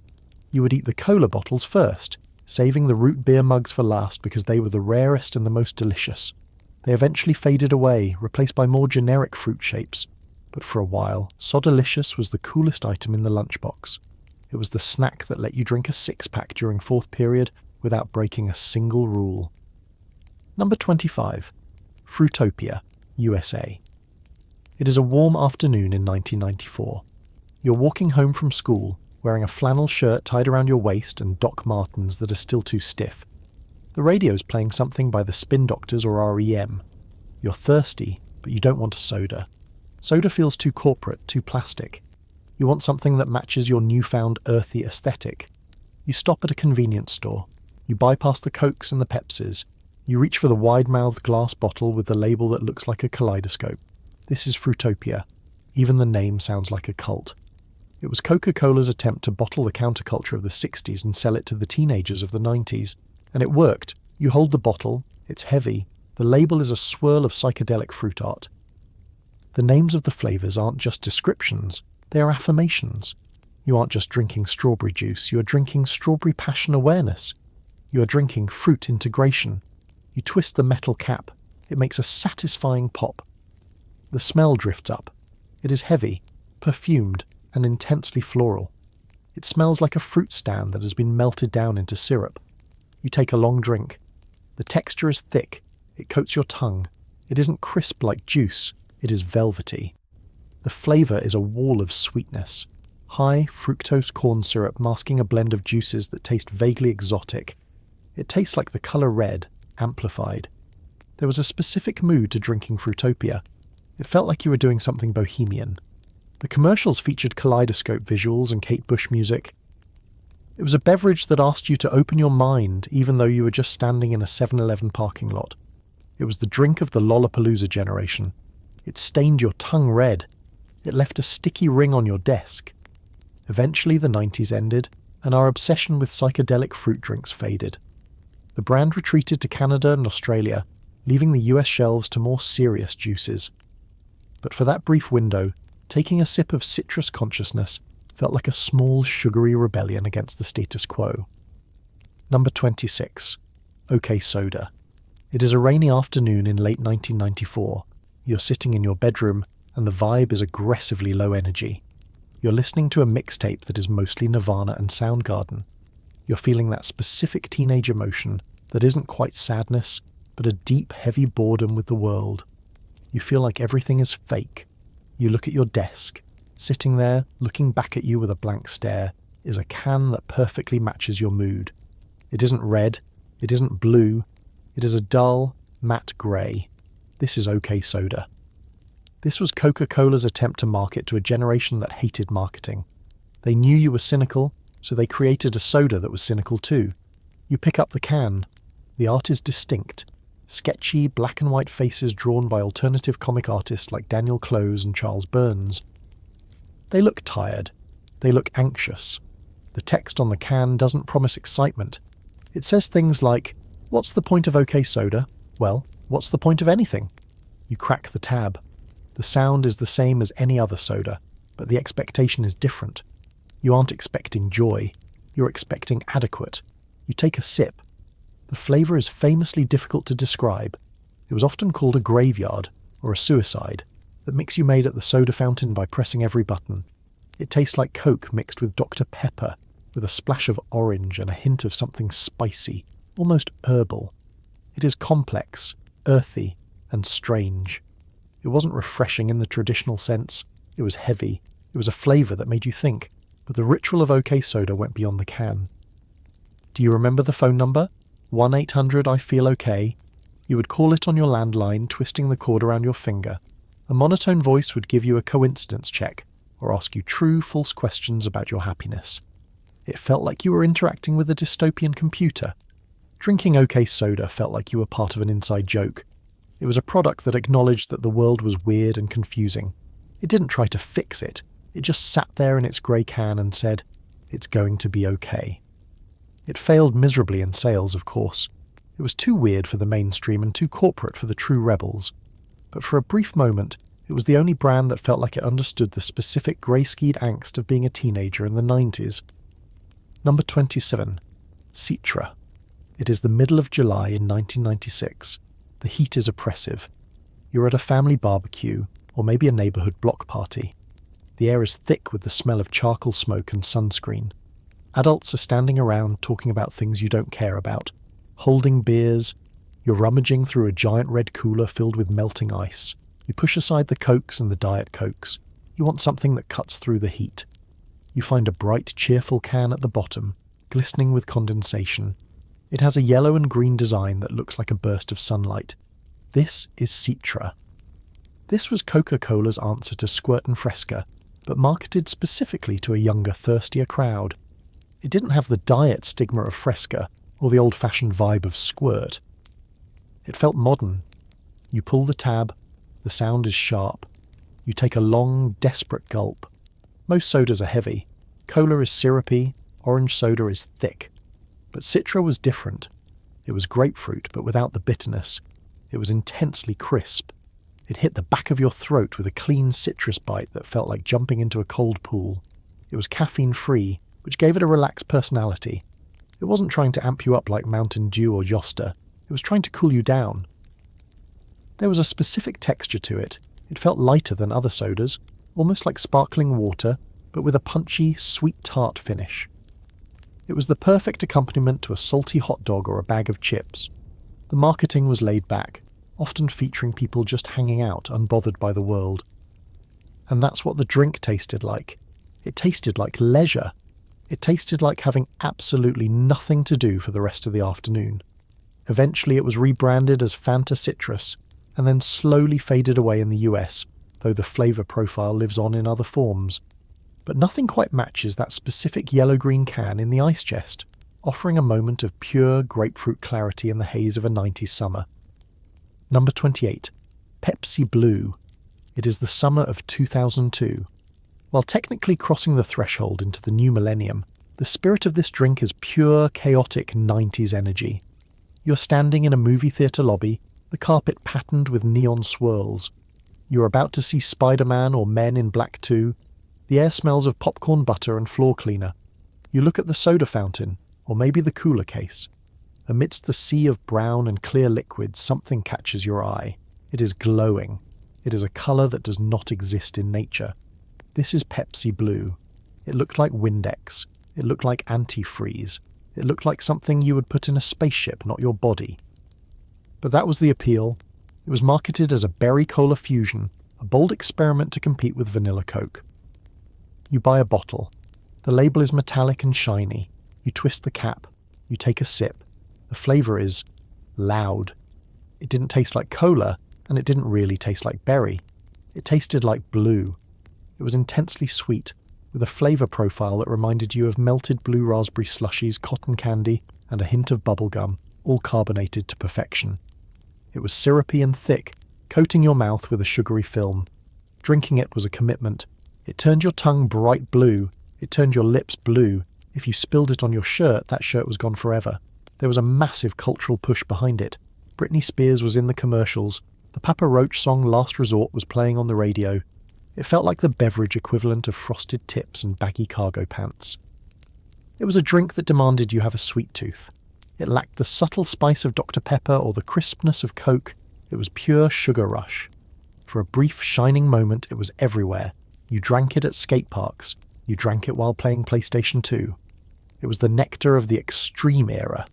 You would eat the cola bottles first, saving the root beer mugs for last because they were the rarest and the most delicious. They eventually faded away, replaced by more generic fruit shapes. But for a while, Sodalicious was the coolest item in the lunchbox. It was the snack that let you drink a six-pack during fourth period without breaking a single rule. Number 25. Fruitopia, USA. It is a warm afternoon in 1994. You're walking home from school, wearing a flannel shirt tied around your waist and Doc Martens that are still too stiff. The radio's playing something by the Spin Doctors or R.E.M. You're thirsty, but you don't want a soda. Soda feels too corporate, too plastic. You want something that matches your newfound earthy aesthetic. You stop at a convenience store. You bypass the Cokes and the Pepsis. You reach for the wide-mouthed glass bottle with the label that looks like a kaleidoscope. This is Fruitopia. Even the name sounds like a cult. It was Coca-Cola's attempt to bottle the counterculture of the 60s and sell it to the teenagers of the 90s. And it worked. You hold the bottle. It's heavy. The label is a swirl of psychedelic fruit art. The names of the flavours aren't just descriptions, they are affirmations. You aren't just drinking strawberry juice, you are drinking strawberry passion awareness. You are drinking fruit integration. You twist the metal cap, it makes a satisfying pop. The smell drifts up. It is heavy, perfumed, and intensely floral. It smells like a fruit stand that has been melted down into syrup. You take a long drink. The texture is thick, it coats your tongue. It isn't crisp like juice. It is velvety. The flavour is a wall of sweetness. High fructose corn syrup masking a blend of juices that taste vaguely exotic. It tastes like the colour red, amplified. There was a specific mood to drinking Fruitopia. It felt like you were doing something bohemian. The commercials featured kaleidoscope visuals and Kate Bush music. It was a beverage that asked you to open your mind even though you were just standing in a 7-Eleven parking lot. It was the drink of the Lollapalooza generation. It stained your tongue red. It left a sticky ring on your desk. Eventually the 90s ended, and our obsession with psychedelic fruit drinks faded. The brand retreated to Canada and Australia, leaving the US shelves to more serious juices. But for that brief window, taking a sip of citrus consciousness felt like a small sugary rebellion against the status quo. Number 26. OK Soda. It is a rainy afternoon in late 1994. You're sitting in your bedroom, and the vibe is aggressively low energy. You're listening to a mixtape that is mostly Nirvana and Soundgarden. You're feeling that specific teenage emotion that isn't quite sadness, but a deep, heavy boredom with the world. You feel like everything is fake. You look at your desk. Sitting there, looking back at you with a blank stare, is a can that perfectly matches your mood. It isn't red. It isn't blue. It is a dull, matte grey. This is OK Soda. This was Coca-Cola's attempt to market to a generation that hated marketing. They knew you were cynical, so they created a soda that was cynical too. You pick up the can. The art is distinct. Sketchy, black and white faces drawn by alternative comic artists like Daniel Clowes and Charles Burns. They look tired. They look anxious. The text on the can doesn't promise excitement. It says things like, "What's the point of OK Soda? Well, what's the point of anything?" You crack the tab. The sound is the same as any other soda, but the expectation is different. You aren't expecting joy. You're expecting adequate. You take a sip. The flavour is famously difficult to describe. It was often called a graveyard, or a suicide, the mix you made at the soda fountain by pressing every button. It tastes like Coke mixed with Dr. Pepper, with a splash of orange and a hint of something spicy, almost herbal. It is complex, earthy, and strange. It wasn't refreshing in the traditional sense. It was heavy. It was a flavour that made you think, but the ritual of OK Soda went beyond the can. Do you remember the phone number? 1-800-I-FEEL-OK? You would call it on your landline, twisting the cord around your finger. A monotone voice would give you a coincidence check, or ask you true, false questions about your happiness. It felt like you were interacting with a dystopian computer. Drinking OK Soda felt like you were part of an inside joke. It was a product that acknowledged that the world was weird and confusing. It didn't try to fix it. It just sat there in its grey can and said, "It's going to be okay." It failed miserably in sales, of course. It was too weird for the mainstream and too corporate for the true rebels. But for a brief moment, it was the only brand that felt like it understood the specific grey-skied angst of being a teenager in the 90s. Number 27. Citra. It is the middle of July in 1996. The heat is oppressive. You're at a family barbecue, or maybe a neighbourhood block party. The air is thick with the smell of charcoal smoke and sunscreen. Adults are standing around talking about things you don't care about, holding beers. You're rummaging through a giant red cooler filled with melting ice. You push aside the Cokes and the Diet Cokes. You want something that cuts through the heat. You find a bright, cheerful can at the bottom, glistening with condensation. It has a yellow and green design that looks like a burst of sunlight. This is Citra. This was Coca-Cola's answer to Squirt and Fresca, but marketed specifically to a younger, thirstier crowd. It didn't have the diet stigma of Fresca or the old-fashioned vibe of Squirt. It felt modern. You pull the tab, the sound is sharp. You take a long, desperate gulp. Most sodas are heavy. Cola is syrupy, orange soda is thick. But Citra was different. It was grapefruit, but without the bitterness. It was intensely crisp. It hit the back of your throat with a clean citrus bite that felt like jumping into a cold pool. It was caffeine-free, which gave it a relaxed personality. It wasn't trying to amp you up like Mountain Dew or Josta. It was trying to cool you down. There was a specific texture to it. It felt lighter than other sodas, almost like sparkling water, but with a punchy, sweet tart finish. It was the perfect accompaniment to a salty hot dog or a bag of chips. The marketing was laid back, often featuring people just hanging out, unbothered by the world. And that's what the drink tasted like. It tasted like leisure. It tasted like having absolutely nothing to do for the rest of the afternoon. Eventually it was rebranded as Fanta Citrus, and then slowly faded away in the US, though the flavour profile lives on in other forms. But nothing quite matches that specific yellow-green can in the ice chest, offering a moment of pure grapefruit clarity in the haze of a 90s summer. Number 28. Pepsi Blue. It is the summer of 2002. While technically crossing the threshold into the new millennium, the spirit of this drink is pure, chaotic 90s energy. You're standing in a movie theatre lobby, the carpet patterned with neon swirls. You're about to see Spider-Man or Men in Black 2. The air smells of popcorn butter and floor cleaner. You look at the soda fountain, or maybe the cooler case. Amidst the sea of brown and clear liquids, something catches your eye. It is glowing. It is a colour that does not exist in nature. This is Pepsi Blue. It looked like Windex. It looked like antifreeze. It looked like something you would put in a spaceship, not your body. But that was the appeal. It was marketed as a berry cola fusion, a bold experiment to compete with vanilla Coke. You buy a bottle. The label is metallic and shiny. You twist the cap. You take a sip. The flavour is loud. It didn't taste like cola, and it didn't really taste like berry. It tasted like blue. It was intensely sweet, with a flavour profile that reminded you of melted blue raspberry slushies, cotton candy, and a hint of bubblegum, all carbonated to perfection. It was syrupy and thick, coating your mouth with a sugary film. Drinking it was a commitment. It turned your tongue bright blue. It turned your lips blue. If you spilled it on your shirt, that shirt was gone forever. There was a massive cultural push behind it. Britney Spears was in the commercials. The Papa Roach song Last Resort was playing on the radio. It felt like the beverage equivalent of frosted tips and baggy cargo pants. It was a drink that demanded you have a sweet tooth. It lacked the subtle spice of Dr. Pepper or the crispness of Coke. It was pure sugar rush. For a brief, shining moment, it was everywhere. You drank it at skate parks. You drank it while playing PlayStation 2. It was the nectar of the extreme era.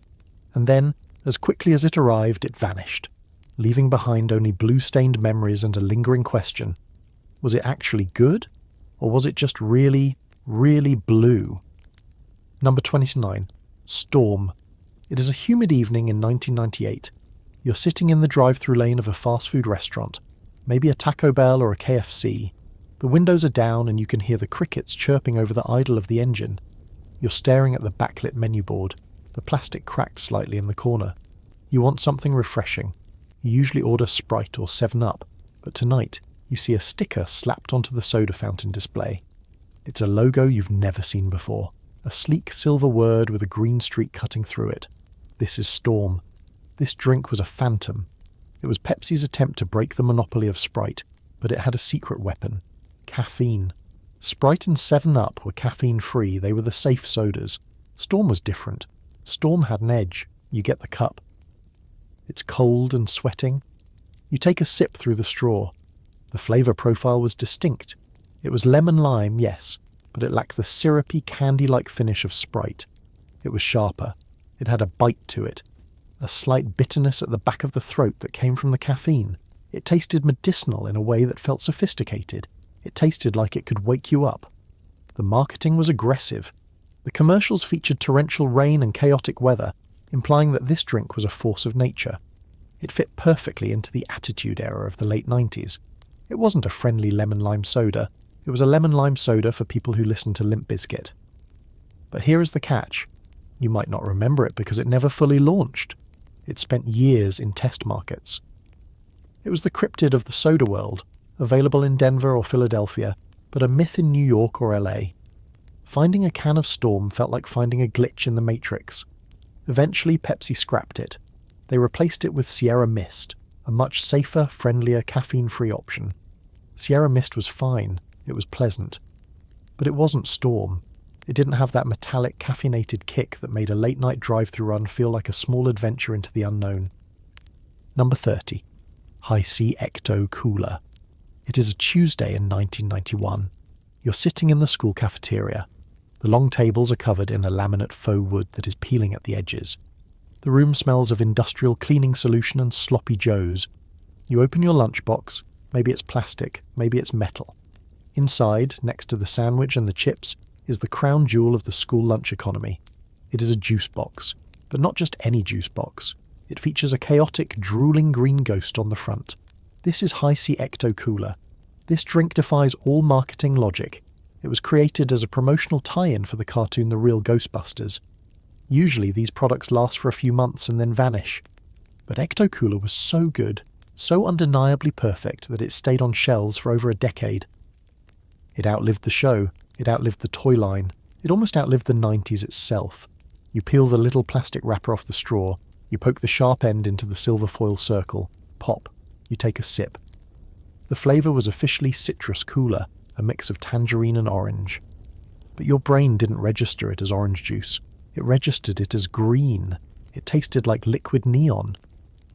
And then, as quickly as it arrived, it vanished, leaving behind only blue-stained memories and a lingering question. Was it actually good? Or was it just really, really blue? Number 29. Storm. It is a humid evening in 1998. You're sitting in the drive-thru lane of a fast food restaurant, maybe a Taco Bell or a KFC. The windows are down and you can hear the crickets chirping over the idle of the engine. You're staring at the backlit menu board, the plastic cracked slightly in the corner. You want something refreshing. You usually order Sprite or 7-Up, but tonight you see a sticker slapped onto the soda fountain display. It's a logo you've never seen before, a sleek silver word with a green streak cutting through it. This is Storm. This drink was a phantom. It was Pepsi's attempt to break the monopoly of Sprite, but it had a secret weapon: caffeine. Sprite and 7-Up were caffeine-free, they were the safe sodas. Storm was different. Storm had an edge. You get the cup. It's cold and sweating. You take a sip through the straw. The flavour profile was distinct. It was lemon-lime, yes, but it lacked the syrupy, candy-like finish of Sprite. It was sharper. It had a bite to it. A slight bitterness at the back of the throat that came from the caffeine. It tasted medicinal in a way that felt sophisticated. It tasted like it could wake you up. The marketing was aggressive. The commercials featured torrential rain and chaotic weather, implying that this drink was a force of nature. It fit perfectly into the Attitude Era of the late 90s. It wasn't a friendly lemon-lime soda. It was a lemon-lime soda for people who listened to Limp Bizkit. But here is the catch. You might not remember it because it never fully launched. It spent years in test markets. It was the cryptid of the soda world, available in Denver or Philadelphia, but a myth in New York or LA. Finding a can of Storm felt like finding a glitch in the Matrix. Eventually, Pepsi scrapped it. They replaced it with Sierra Mist, a much safer, friendlier, caffeine-free option. Sierra Mist was fine. It was pleasant. But it wasn't Storm. It didn't have that metallic, caffeinated kick that made a late-night drive-thru run feel like a small adventure into the unknown. Number 30. Hi-C Ecto Cooler. It is a Tuesday in 1991. You're sitting in the school cafeteria. The long tables are covered in a laminate faux wood that is peeling at the edges. The room smells of industrial cleaning solution and sloppy joes. You open your lunchbox. Maybe it's plastic, maybe it's metal. Inside, next to the sandwich and the chips, is the crown jewel of the school lunch economy. It is a juice box, but not just any juice box. It features a chaotic, drooling green ghost on the front. This is Hi-C Ecto Cooler. This drink defies all marketing logic. It was created as a promotional tie-in for the cartoon The Real Ghostbusters. Usually these products last for a few months and then vanish. But Ecto Cooler was so good, so undeniably perfect that it stayed on shelves for over a decade. It outlived the show. It outlived the toy line. It almost outlived the 90s itself. You peel the little plastic wrapper off the straw. You poke the sharp end into the silver foil circle. Pop. You take a sip. The flavour was officially citrus cooler, a mix of tangerine and orange. But your brain didn't register it as orange juice. It registered it as green. It tasted like liquid neon.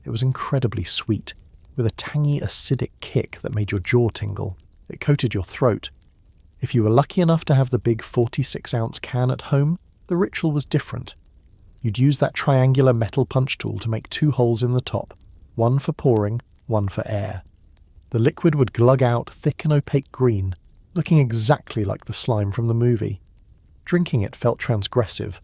It was incredibly sweet, with a tangy, acidic kick that made your jaw tingle. It coated your throat. If you were lucky enough to have the big 46-ounce can at home, the ritual was different. You'd use that triangular metal punch tool to make 2 holes in the top, one for pouring, one for air. The liquid would glug out thick and opaque green, looking exactly like the slime from the movie. Drinking it felt transgressive.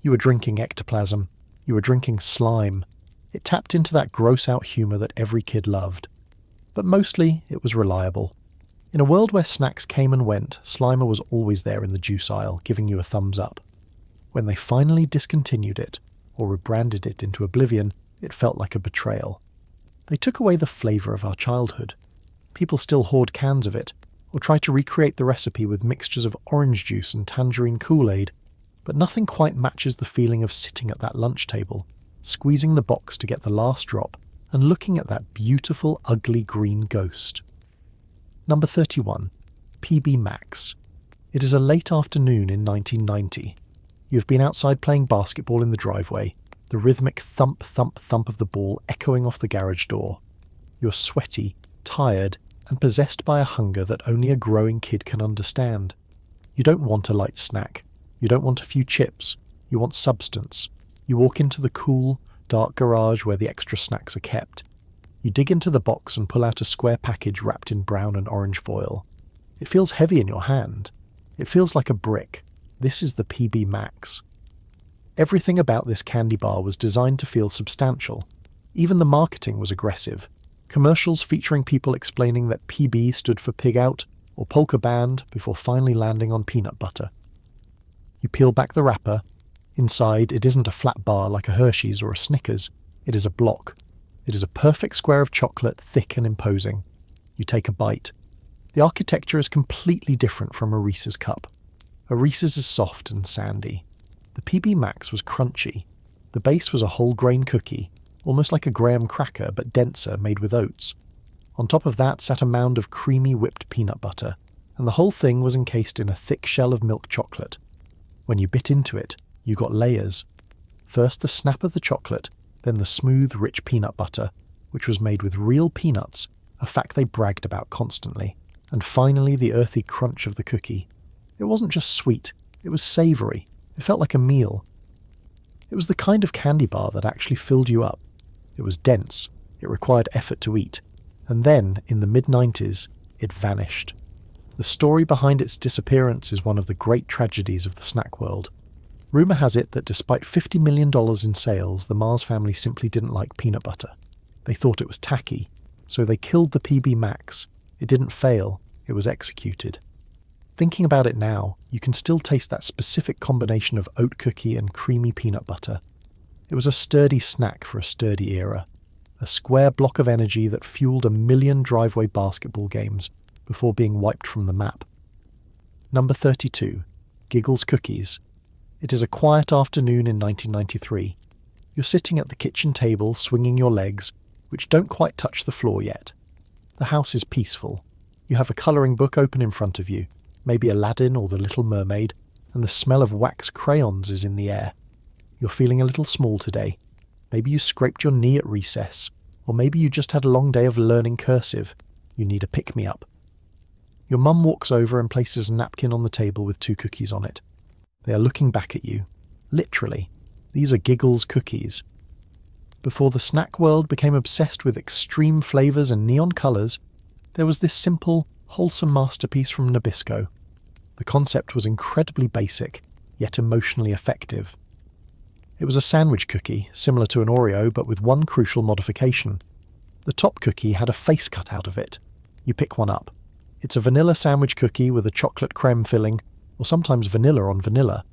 You were drinking ectoplasm. You were drinking slime. It tapped into that gross-out humour that every kid loved. But mostly, it was reliable. In a world where snacks came and went, Slimer was always there in the juice aisle, giving you a thumbs up. When they finally discontinued it, or rebranded it into oblivion, it felt like a betrayal. They took away the flavour of our childhood. People still hoard cans of it, or try to recreate the recipe with mixtures of orange juice and tangerine Kool-Aid, but nothing quite matches the feeling of sitting at that lunch table, squeezing the box to get the last drop, and looking at that beautiful, ugly green ghost. Number 31. PB Max. It is a late afternoon in 1990. You have been outside playing basketball in the driveway, the rhythmic thump, thump, thump of the ball echoing off the garage door. You're sweaty, tired, and possessed by a hunger that only a growing kid can understand. You don't want a light snack. You don't want a few chips. You want substance. You walk into the cool, dark garage where the extra snacks are kept. You dig into the box and pull out a square package wrapped in brown and orange foil. It feels heavy in your hand. It feels like a brick. This is the PB Max. Everything about this candy bar was designed to feel substantial. Even the marketing was aggressive. Commercials featuring people explaining that PB stood for pig out or polka band before finally landing on peanut butter. You peel back the wrapper. Inside, it isn't a flat bar like a Hershey's or a Snickers. It is a block. It is a perfect square of chocolate, thick and imposing. You take a bite. The architecture is completely different from a Reese's cup. A Reese's is soft and sandy. The PB Max was crunchy. The base was a whole grain cookie, almost like a graham cracker but denser, made with oats. On top of that sat a mound of creamy whipped peanut butter, and the whole thing was encased in a thick shell of milk chocolate. When you bit into it, you got layers. First the snap of the chocolate, then the smooth, rich peanut butter, which was made with real peanuts, a fact they bragged about constantly, and finally the earthy crunch of the cookie. It wasn't just sweet, it was savoury. It felt like a meal. It was the kind of candy bar that actually filled you up. It was dense, it required effort to eat, and then, in the mid-90s, it vanished. The story behind its disappearance is one of the great tragedies of the snack world. Rumour has it that despite $50 million in sales, the Mars family simply didn't like peanut butter. They thought it was tacky, so they killed the PB Max. It didn't fail, it was executed. Thinking about it now, you can still taste that specific combination of oat cookie and creamy peanut butter. It was a sturdy snack for a sturdy era. A square block of energy that fueled 1 million driveway basketball games before being wiped from the map. Number 32. Giggles Cookies. It is a quiet afternoon in 1993. You're sitting at the kitchen table swinging your legs, which don't quite touch the floor yet. The house is peaceful. You have a colouring book open in front of you, maybe Aladdin or The Little Mermaid, and the smell of wax crayons is in the air. You're feeling a little small today. Maybe you scraped your knee at recess, or maybe you just had a long day of learning cursive. You need a pick-me-up. Your mum walks over and places a napkin on the table with 2 cookies on it. They are looking back at you. Literally. These are Giggles cookies. Before the snack world became obsessed with extreme flavours and neon colours, there was this simple, wholesome masterpiece from Nabisco. The concept was incredibly basic, yet emotionally effective. It was a sandwich cookie, similar to an Oreo, but with one crucial modification. The top cookie had a face cut out of it. You pick one up. It's a vanilla sandwich cookie with a chocolate creme filling, or sometimes vanilla on vanilla.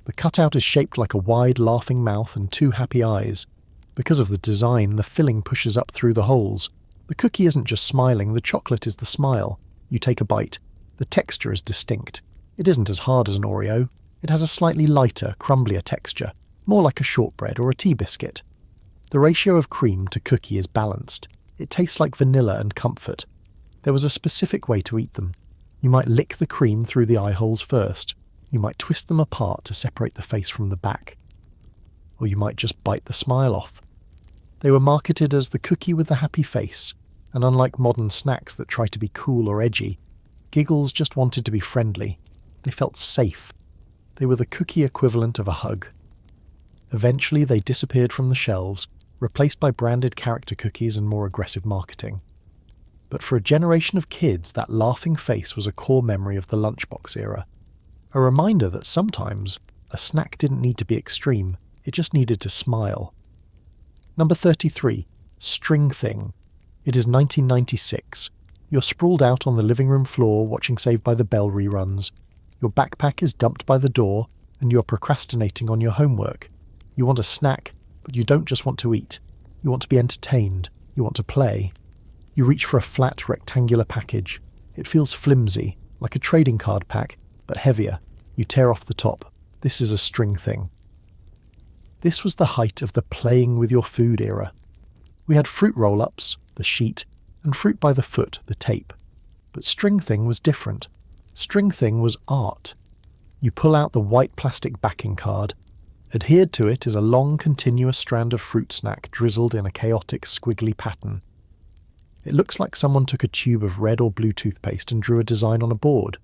The cutout is shaped like a wide, laughing mouth and 2 happy eyes. Because of the design, the filling pushes up through the holes. The cookie isn't just smiling, the chocolate is the smile. You take a bite. The texture is distinct. It isn't as hard as an Oreo. It has a slightly lighter, crumblier texture, more like a shortbread or a tea biscuit. The ratio of cream to cookie is balanced. It tastes like vanilla and comfort. There was a specific way to eat them. You might lick the cream through the eye holes first. You might twist them apart to separate the face from the back. Or you might just bite the smile off. They were marketed as the cookie with the happy face, and unlike modern snacks that try to be cool or edgy, Giggles just wanted to be friendly. They felt safe. They were the cookie equivalent of a hug. Eventually they disappeared from the shelves, replaced by branded character cookies and more aggressive marketing. But for a generation of kids, that laughing face was a core memory of the lunchbox era. A reminder that sometimes a snack didn't need to be extreme, it just needed to smile. Number 33. String Thing. It is 1996. You're sprawled out on the living room floor watching Saved by the Bell reruns. Your backpack is dumped by the door, and you're procrastinating on your homework. You want a snack, but you don't just want to eat. You want to be entertained. You want to play. You reach for a flat, rectangular package. It feels flimsy, like a trading card pack, but heavier. You tear off the top. This is a string thing. This was the height of the playing with your food era. We had fruit roll-ups, the sheet, and fruit by the foot, the tape. But string thing was different. String thing was art. You pull out the white plastic backing card. Adhered to it is a long, continuous strand of fruit snack drizzled in a chaotic, squiggly pattern. It looks like someone took a tube of red or blue toothpaste and drew a design on a board.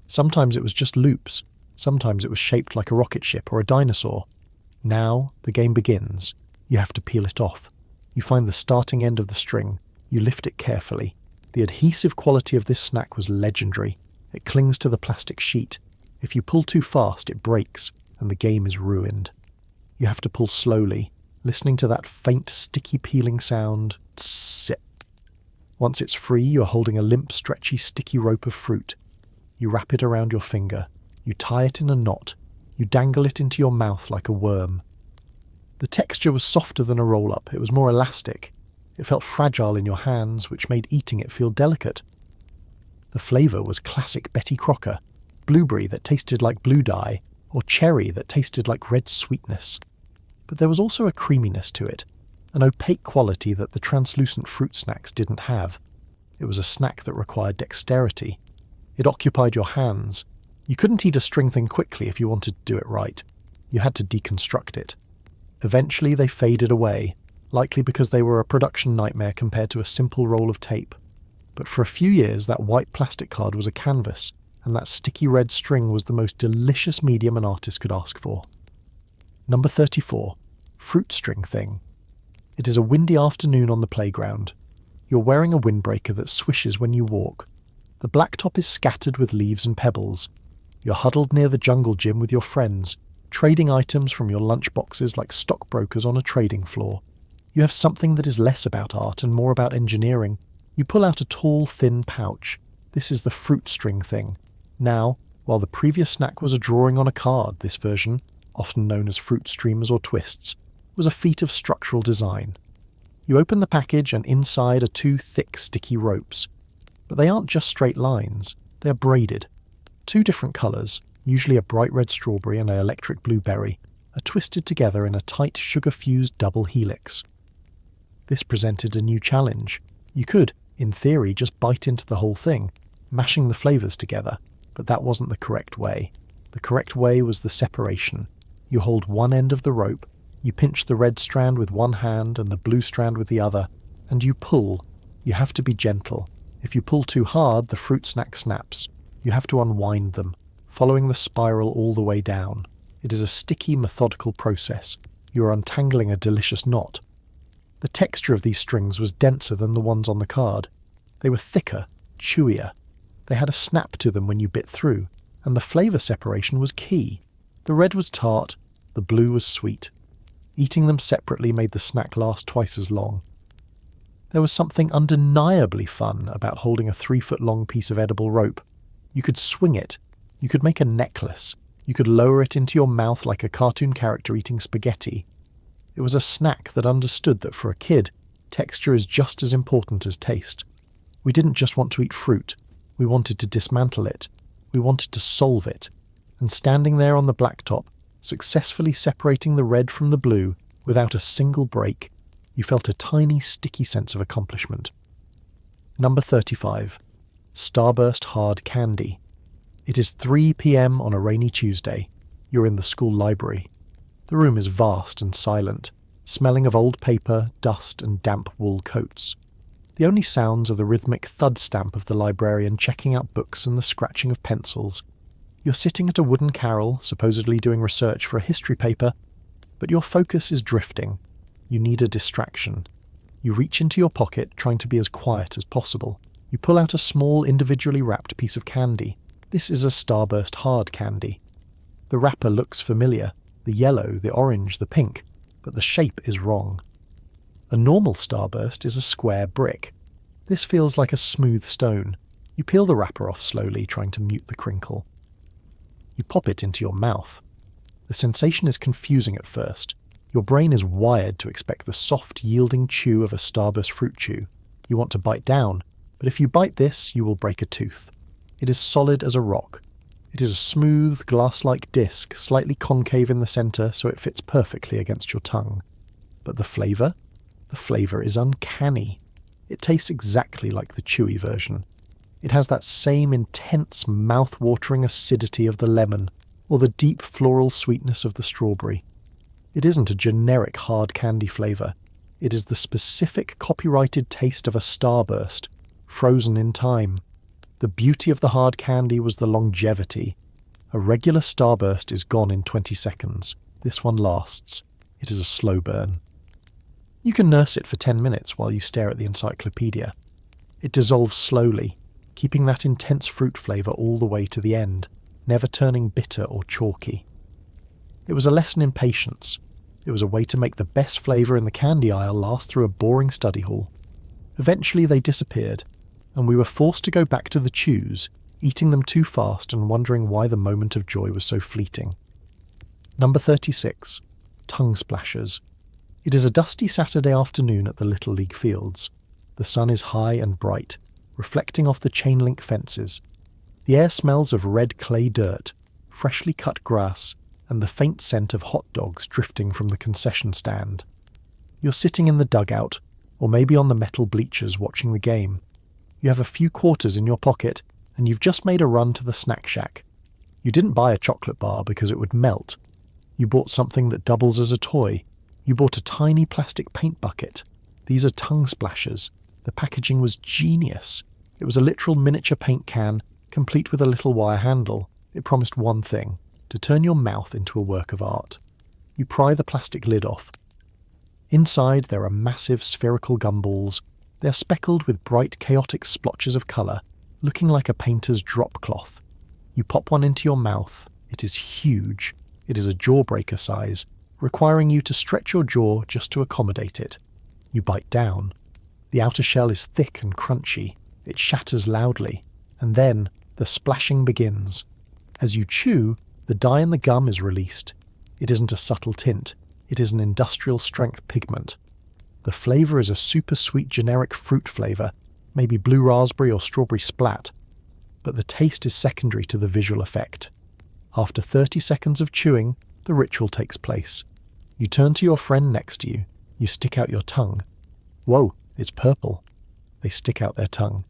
Sometimes it was just loops. Sometimes it was shaped like a rocket ship or a dinosaur. Now, the game begins. You have to peel it off. You find the starting end of the string. You lift it carefully. The adhesive quality of this snack was legendary. It clings to the plastic sheet. If you pull too fast, it breaks, and the game is ruined. You have to pull slowly, listening to that faint, sticky peeling sound. Tss. Once it's free, you're holding a limp, stretchy, sticky rope of fruit. You wrap it around your finger. You tie it in a knot. You dangle it into your mouth like a worm. The texture was softer than a roll-up. It was more elastic. It felt fragile in your hands, which made eating it feel delicate. The flavour was classic Betty Crocker, blueberry that tasted like blue dye, or cherry that tasted like red sweetness. But there was also a creaminess to it, an opaque quality that the translucent fruit snacks didn't have. It was a snack that required dexterity. It occupied your hands. You couldn't eat a string thing quickly if you wanted to do it right. You had to deconstruct it. Eventually they faded away, likely because they were a production nightmare compared to a simple roll of tape. But for a few years that white plastic card was a canvas, and that sticky red string was the most delicious medium an artist could ask for. Number 34. Fruit string thing. It is a windy afternoon on the playground. You're wearing a windbreaker that swishes when you walk. The blacktop is scattered with leaves and pebbles. You're huddled near the jungle gym with your friends, trading items from your lunchboxes like stockbrokers on a trading floor. You have something that is less about art and more about engineering. You pull out a tall, thin pouch. This is the fruit string thing. Now, while the previous snack was a drawing on a card, this version, often known as fruit streamers or twists, was a feat of structural design. You open the package and inside are two thick, sticky ropes. But they aren't just straight lines, they are braided. Two different colours, usually a bright red strawberry and an electric blueberry, are twisted together in a tight, sugar-fused double helix. This presented a new challenge. You could, in theory, just bite into the whole thing, mashing the flavours together, but that wasn't the correct way. The correct way was the separation. You hold one end of the rope, you pinch the red strand with one hand and the blue strand with the other, and you pull. You have to be gentle. If you pull too hard, the fruit snack snaps. You have to unwind them, following the spiral all the way down. It is a sticky, methodical process. You are untangling a delicious knot. The texture of these strings was denser than the ones on the card. They were thicker, chewier. They had a snap to them when you bit through, and the flavour separation was key. The red was tart, the blue was sweet. Eating them separately made the snack last twice as long. There was something undeniably fun about holding a 3-foot-long piece of edible rope. You could swing it. You could make a necklace. You could lower it into your mouth like a cartoon character eating spaghetti. It was a snack that understood that for a kid, texture is just as important as taste. We didn't just want to eat fruit. We wanted to dismantle it. We wanted to solve it. And standing there on the blacktop, successfully separating the red from the blue without a single break, you felt a tiny, sticky sense of accomplishment. Number 35. Starburst Hard Candy. It is 3 p.m. on a rainy Tuesday. You're in the school library. The room is vast and silent, smelling of old paper, dust, and damp wool coats. The only sounds are the rhythmic thud stamp of the librarian checking out books and the scratching of pencils. You're sitting at a wooden carrel, supposedly doing research for a history paper, but your focus is drifting. You need a distraction. You reach into your pocket, trying to be as quiet as possible. You pull out a small, individually wrapped piece of candy. This is a Starburst Hard Candy. The wrapper looks familiar. The yellow, the orange, the pink, but the shape is wrong. A normal Starburst is a square brick. This feels like a smooth stone. You peel the wrapper off slowly, trying to mute the crinkle. You pop it into your mouth. The sensation is confusing at first. Your brain is wired to expect the soft, yielding chew of a Starburst fruit chew. You want to bite down, but if you bite this, you will break a tooth. It is solid as a rock. It is a smooth, glass-like disc, slightly concave in the centre so it fits perfectly against your tongue. But the flavour? The flavour is uncanny. It tastes exactly like the chewy version. It has that same intense, mouth-watering acidity of the lemon, or the deep floral sweetness of the strawberry. It isn't a generic hard candy flavour. It is the specific copyrighted taste of a Starburst, frozen in time. The beauty of the hard candy was the longevity. A regular Starburst is gone in 20 seconds. This one lasts. It is a slow burn. You can nurse it for 10 minutes while you stare at the encyclopedia. It dissolves slowly, keeping that intense fruit flavour all the way to the end, never turning bitter or chalky. It was a lesson in patience. It was a way to make the best flavour in the candy aisle last through a boring study hall. Eventually they disappeared, and we were forced to go back to the chews, eating them too fast and wondering why the moment of joy was so fleeting. Number 36. Tongue Splashers. It is a dusty Saturday afternoon at the Little League fields. The sun is high and bright, reflecting off the chain-link fences. The air smells of red clay dirt, freshly cut grass, and the faint scent of hot dogs drifting from the concession stand. You're sitting in the dugout, or maybe on the metal bleachers watching the game. You have a few quarters in your pocket, and you've just made a run to the snack shack. You didn't buy a chocolate bar because it would melt. You bought something that doubles as a toy. You bought a tiny plastic paint bucket. These are tongue splashers. The packaging was genius. It was a literal miniature paint can, complete with a little wire handle. It promised one thing: to turn your mouth into a work of art. You pry the plastic lid off. Inside there are massive spherical gumballs. They are speckled with bright, chaotic splotches of colour, looking like a painter's drop cloth. You pop one into your mouth. It is huge. It is a jawbreaker size, requiring you to stretch your jaw just to accommodate it. You bite down. The outer shell is thick and crunchy. It shatters loudly, and then the splashing begins. As you chew, the dye in the gum is released. It isn't a subtle tint. It is an industrial-strength pigment. The flavour is a super sweet generic fruit flavour, maybe blue raspberry or strawberry splat, but the taste is secondary to the visual effect. After 30 seconds of chewing, the ritual takes place. You turn to your friend next to you. You stick out your tongue. Whoa, it's purple. They stick out their tongue.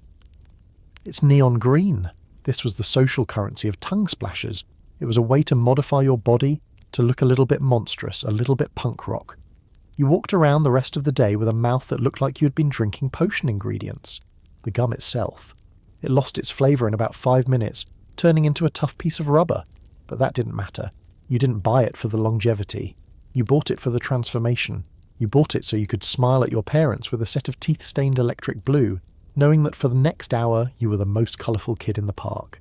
It's neon green. This was the social currency of tongue splashers. It was a way to modify your body to look a little bit monstrous, a little bit punk rock. You walked around the rest of the day with a mouth that looked like you had been drinking potion ingredients. The gum itself. It lost its flavour in about 5 minutes, turning into a tough piece of rubber. But that didn't matter. You didn't buy it for the longevity. You bought it for the transformation. You bought it so you could smile at your parents with a set of teeth-stained electric blue, knowing that for the next hour you were the most colourful kid in the park.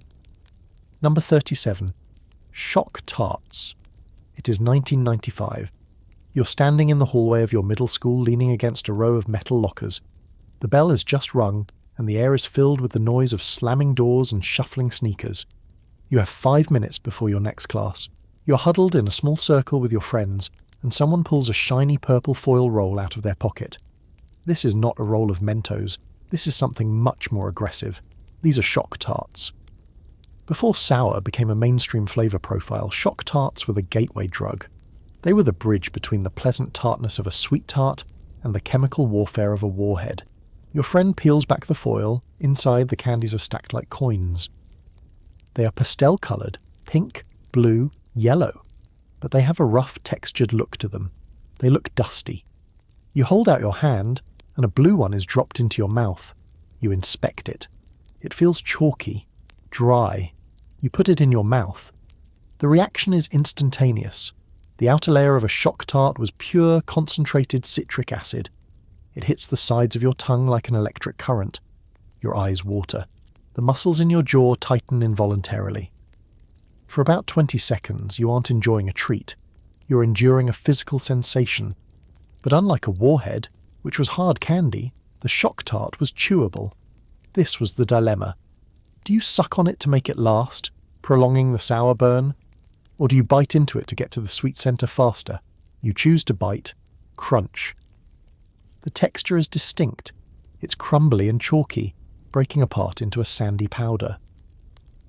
Number 37. Shock Tarts. It is 1995. You're standing in the hallway of your middle school leaning against a row of metal lockers. The bell has just rung, and the air is filled with the noise of slamming doors and shuffling sneakers. You have 5 minutes before your next class. You're huddled in a small circle with your friends, and someone pulls a shiny purple foil roll out of their pocket. This is not a roll of Mentos. This is something much more aggressive. These are Shock Tarts. Before sour became a mainstream flavour profile, Shock Tarts were the gateway drug. They were the bridge between the pleasant tartness of a sweet tart and the chemical warfare of a warhead. Your friend peels back the foil. Inside, the candies are stacked like coins. They are pastel-coloured, pink, blue, yellow, but they have a rough, textured look to them. They look dusty. You hold out your hand, and a blue one is dropped into your mouth. You inspect it. It feels chalky, dry. You put it in your mouth. The reaction is instantaneous. The outer layer of a Shock Tart was pure, concentrated citric acid. It hits the sides of your tongue like an electric current. Your eyes water. The muscles in your jaw tighten involuntarily. For about 20 seconds, you aren't enjoying a treat. You're enduring a physical sensation. But unlike a warhead, which was hard candy, The Shock Tart was chewable. This was the dilemma. Do you suck on it to make it last, prolonging the sour burn? Or do you bite into it to get to the sweet centre faster? You choose to bite. Crunch. The texture is distinct. It's crumbly and chalky, breaking apart into a sandy powder.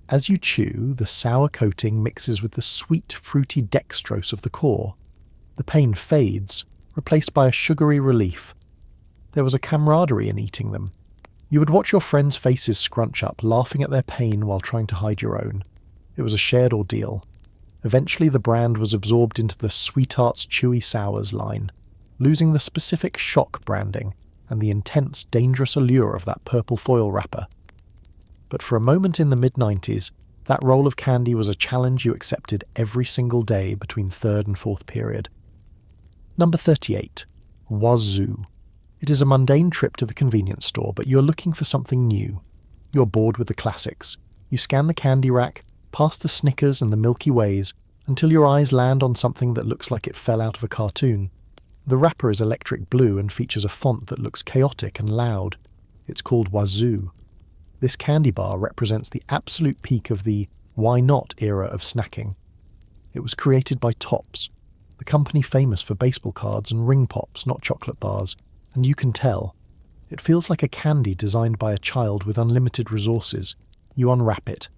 As you chew, the sour coating mixes with the sweet, fruity dextrose of the core. The pain fades, replaced by a sugary relief. There was a camaraderie in eating them. You would watch your friends' faces scrunch up, laughing at their pain while trying to hide your own. It was a shared ordeal. Eventually the brand was absorbed into the Sweethearts Chewy Sours line, losing the specific shock branding and the intense, dangerous allure of that purple foil wrapper. But for a moment in the mid-90s, that roll of candy was a challenge you accepted every single day between third and fourth period. Number 38. Wazoo. It is a mundane trip to the convenience store, but you're looking for something new. You're bored with the classics. You scan the candy rack, past the Snickers and the Milky Ways, until your eyes land on something that looks like it fell out of a cartoon. The wrapper is electric blue and features a font that looks chaotic and loud. It's called Wazoo. This candy bar represents the absolute peak of the why not era of snacking. It was created by Topps, the company famous for baseball cards and ring pops, not chocolate bars, and you can tell. It feels like a candy designed by a child with unlimited resources. You unwrap it.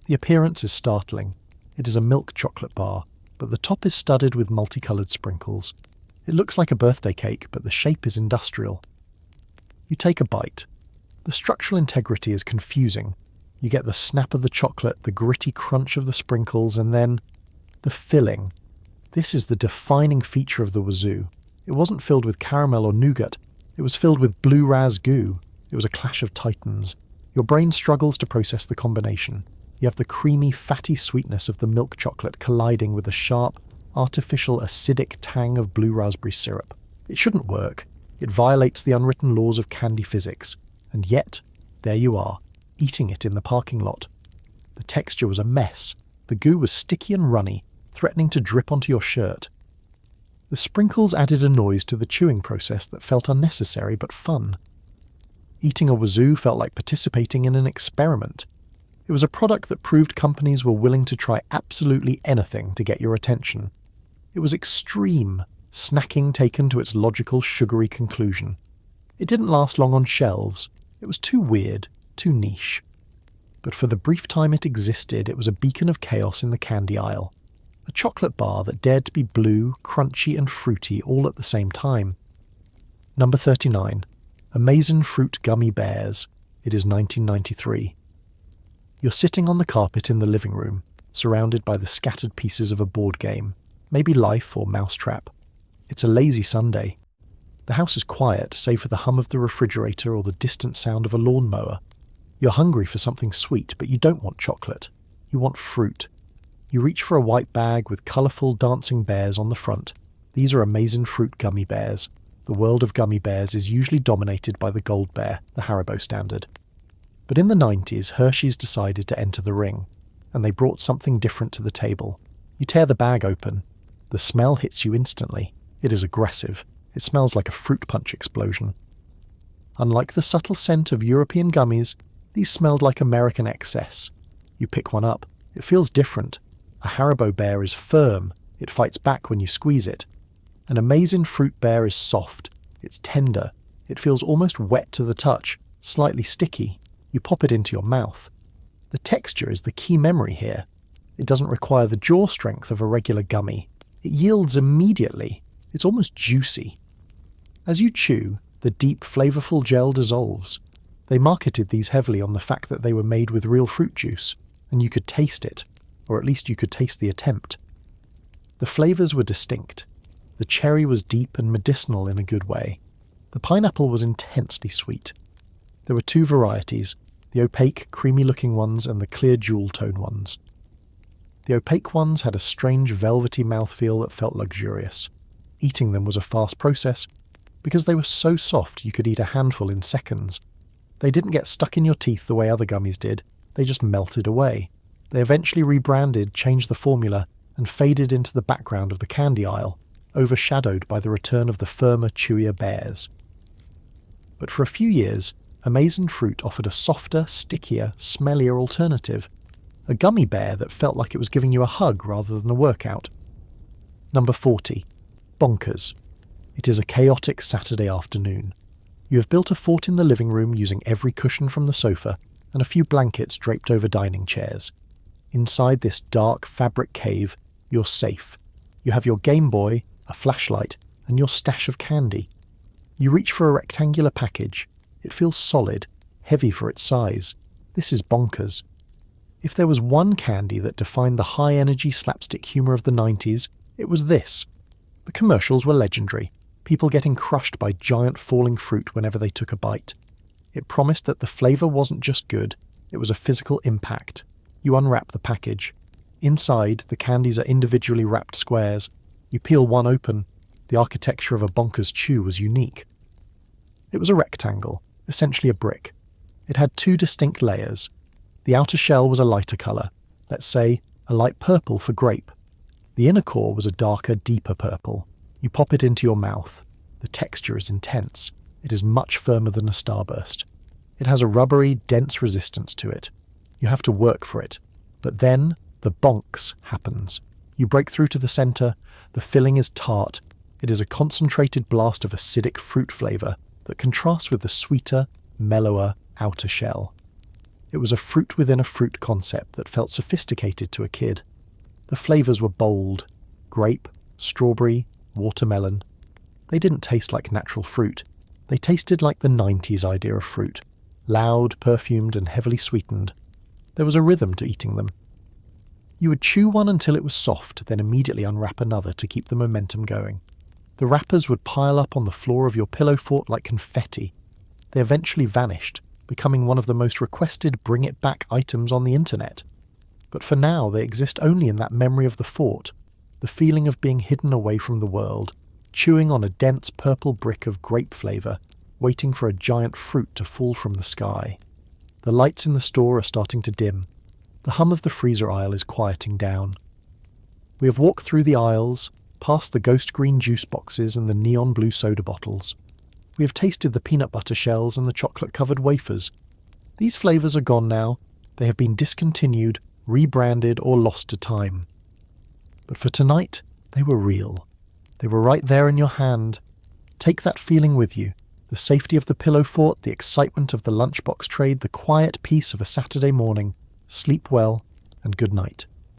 The appearance is startling. It is a milk chocolate bar, but the top is studded with multicoloured sprinkles. It looks like a birthday cake, but the shape is industrial. You take a bite. The structural integrity is confusing. You get the snap of the chocolate, the gritty crunch of the sprinkles, and then the filling. This is the defining feature of the Wazoo. It wasn't filled with caramel or nougat. It was filled with blue raz goo. It was a clash of titans. Your brain struggles to process the combination. You have the creamy, fatty sweetness of the milk chocolate colliding with the sharp, artificial acidic tang of blue raspberry syrup. It shouldn't work. It violates the unwritten laws of candy physics. And yet, there you are, eating it in the parking lot. The texture was a mess. The goo was sticky and runny, threatening to drip onto your shirt. The sprinkles added a noise to the chewing process that felt unnecessary but fun. Eating a Wazoo felt like participating in an experiment. It was a product that proved companies were willing to try absolutely anything to get your attention. It was extreme, snacking taken to its logical, sugary conclusion. It didn't last long on shelves. It was too weird, too niche. But for the brief time it existed, it was a beacon of chaos in the candy aisle. A chocolate bar that dared to be blue, crunchy and fruity all at the same time. Number 39. Amazin' Fruit Gummy Bears. It is 1993. You're sitting on the carpet in the living room, surrounded by the scattered pieces of a board game, maybe Life or Mousetrap. It's a lazy Sunday. The house is quiet, save for the hum of the refrigerator or the distant sound of a lawnmower. You're hungry for something sweet, but you don't want chocolate. You want fruit. You reach for a white bag with colourful dancing bears on the front. These are Amazin' Fruit Gummy Bears. The world of gummy bears is usually dominated by the Gold Bear, the Haribo standard. But in the 90s, Hershey's decided to enter the ring, and they brought something different to the table. You tear the bag open. The smell hits you instantly. It is aggressive. It smells like a fruit punch explosion. Unlike the subtle scent of European gummies, these smelled like American excess. You pick one up. It feels different. A Haribo bear is firm. It fights back when you squeeze it. An Amazin' Fruit Bear is soft. It's tender. It feels almost wet to the touch, slightly sticky. You pop it into your mouth. The texture is the key memory here. It doesn't require the jaw strength of a regular gummy. It yields immediately. It's almost juicy. As you chew, the deep, flavourful gel dissolves. They marketed these heavily on the fact that they were made with real fruit juice, and you could taste it, or at least you could taste the attempt. The flavours were distinct. The cherry was deep and medicinal in a good way. The pineapple was intensely sweet. There were two varieties, the opaque, creamy-looking ones and the clear jewel-tone ones. The opaque ones had a strange velvety mouthfeel that felt luxurious. Eating them was a fast process, because they were so soft you could eat a handful in seconds. They didn't get stuck in your teeth the way other gummies did, they just melted away. They eventually rebranded, changed the formula, and faded into the background of the candy aisle, overshadowed by the return of the firmer, chewier bears. But for a few years, Amazing Fruit offered a softer, stickier, smellier alternative. A gummy bear that felt like it was giving you a hug rather than a workout. Number 40. Bonkers. It is a chaotic Saturday afternoon. You have built a fort in the living room using every cushion from the sofa and a few blankets draped over dining chairs. Inside this dark fabric cave, you're safe. You have your Game Boy, a flashlight, and your stash of candy. You reach for a rectangular package. It feels solid, heavy for its size. This is bonkers. If there was one candy that defined the high-energy slapstick humour of the 90s, it was this. The commercials were legendary, people getting crushed by giant falling fruit whenever they took a bite. It promised that the flavour wasn't just good, it was a physical impact. You unwrap the package. Inside, the candies are individually wrapped squares. You peel one open. The architecture of a bonkers chew was unique. It was a rectangle, essentially a brick. It had two distinct layers. The outer shell was a lighter colour, let's say a light purple for grape. The inner core was a darker, deeper purple. You pop it into your mouth. The texture is intense. It is much firmer than a starburst. It has a rubbery, dense resistance to it. You have to work for it. But then, the bonks happens. You break through to the centre. The filling is tart. It is a concentrated blast of acidic fruit flavour that contrasts with the sweeter, mellower outer shell. It was a fruit within a fruit concept that felt sophisticated to a kid. The flavours were bold. Grape, strawberry, watermelon. They didn't taste like natural fruit. They tasted like the 90s idea of fruit. Loud, perfumed, and heavily sweetened. There was a rhythm to eating them. You would chew one until it was soft, then immediately unwrap another to keep the momentum going. The wrappers would pile up on the floor of your pillow fort like confetti. They eventually vanished, becoming one of the most requested bring-it-back items on the internet. But for now, they exist only in that memory of the fort, the feeling of being hidden away from the world, chewing on a dense purple brick of grape flavour, waiting for a giant fruit to fall from the sky. The lights in the store are starting to dim. The hum of the freezer aisle is quieting down. We have walked through the aisles, past the ghost green juice boxes and the neon blue soda bottles. We have tasted the peanut butter shells and the chocolate-covered wafers. These flavours are gone now. They have been discontinued, rebranded, or lost to time. But for tonight, they were real. They were right there in your hand. Take that feeling with you. The safety of the pillow fort, the excitement of the lunchbox trade, the quiet peace of a Saturday morning. Sleep well, and good night.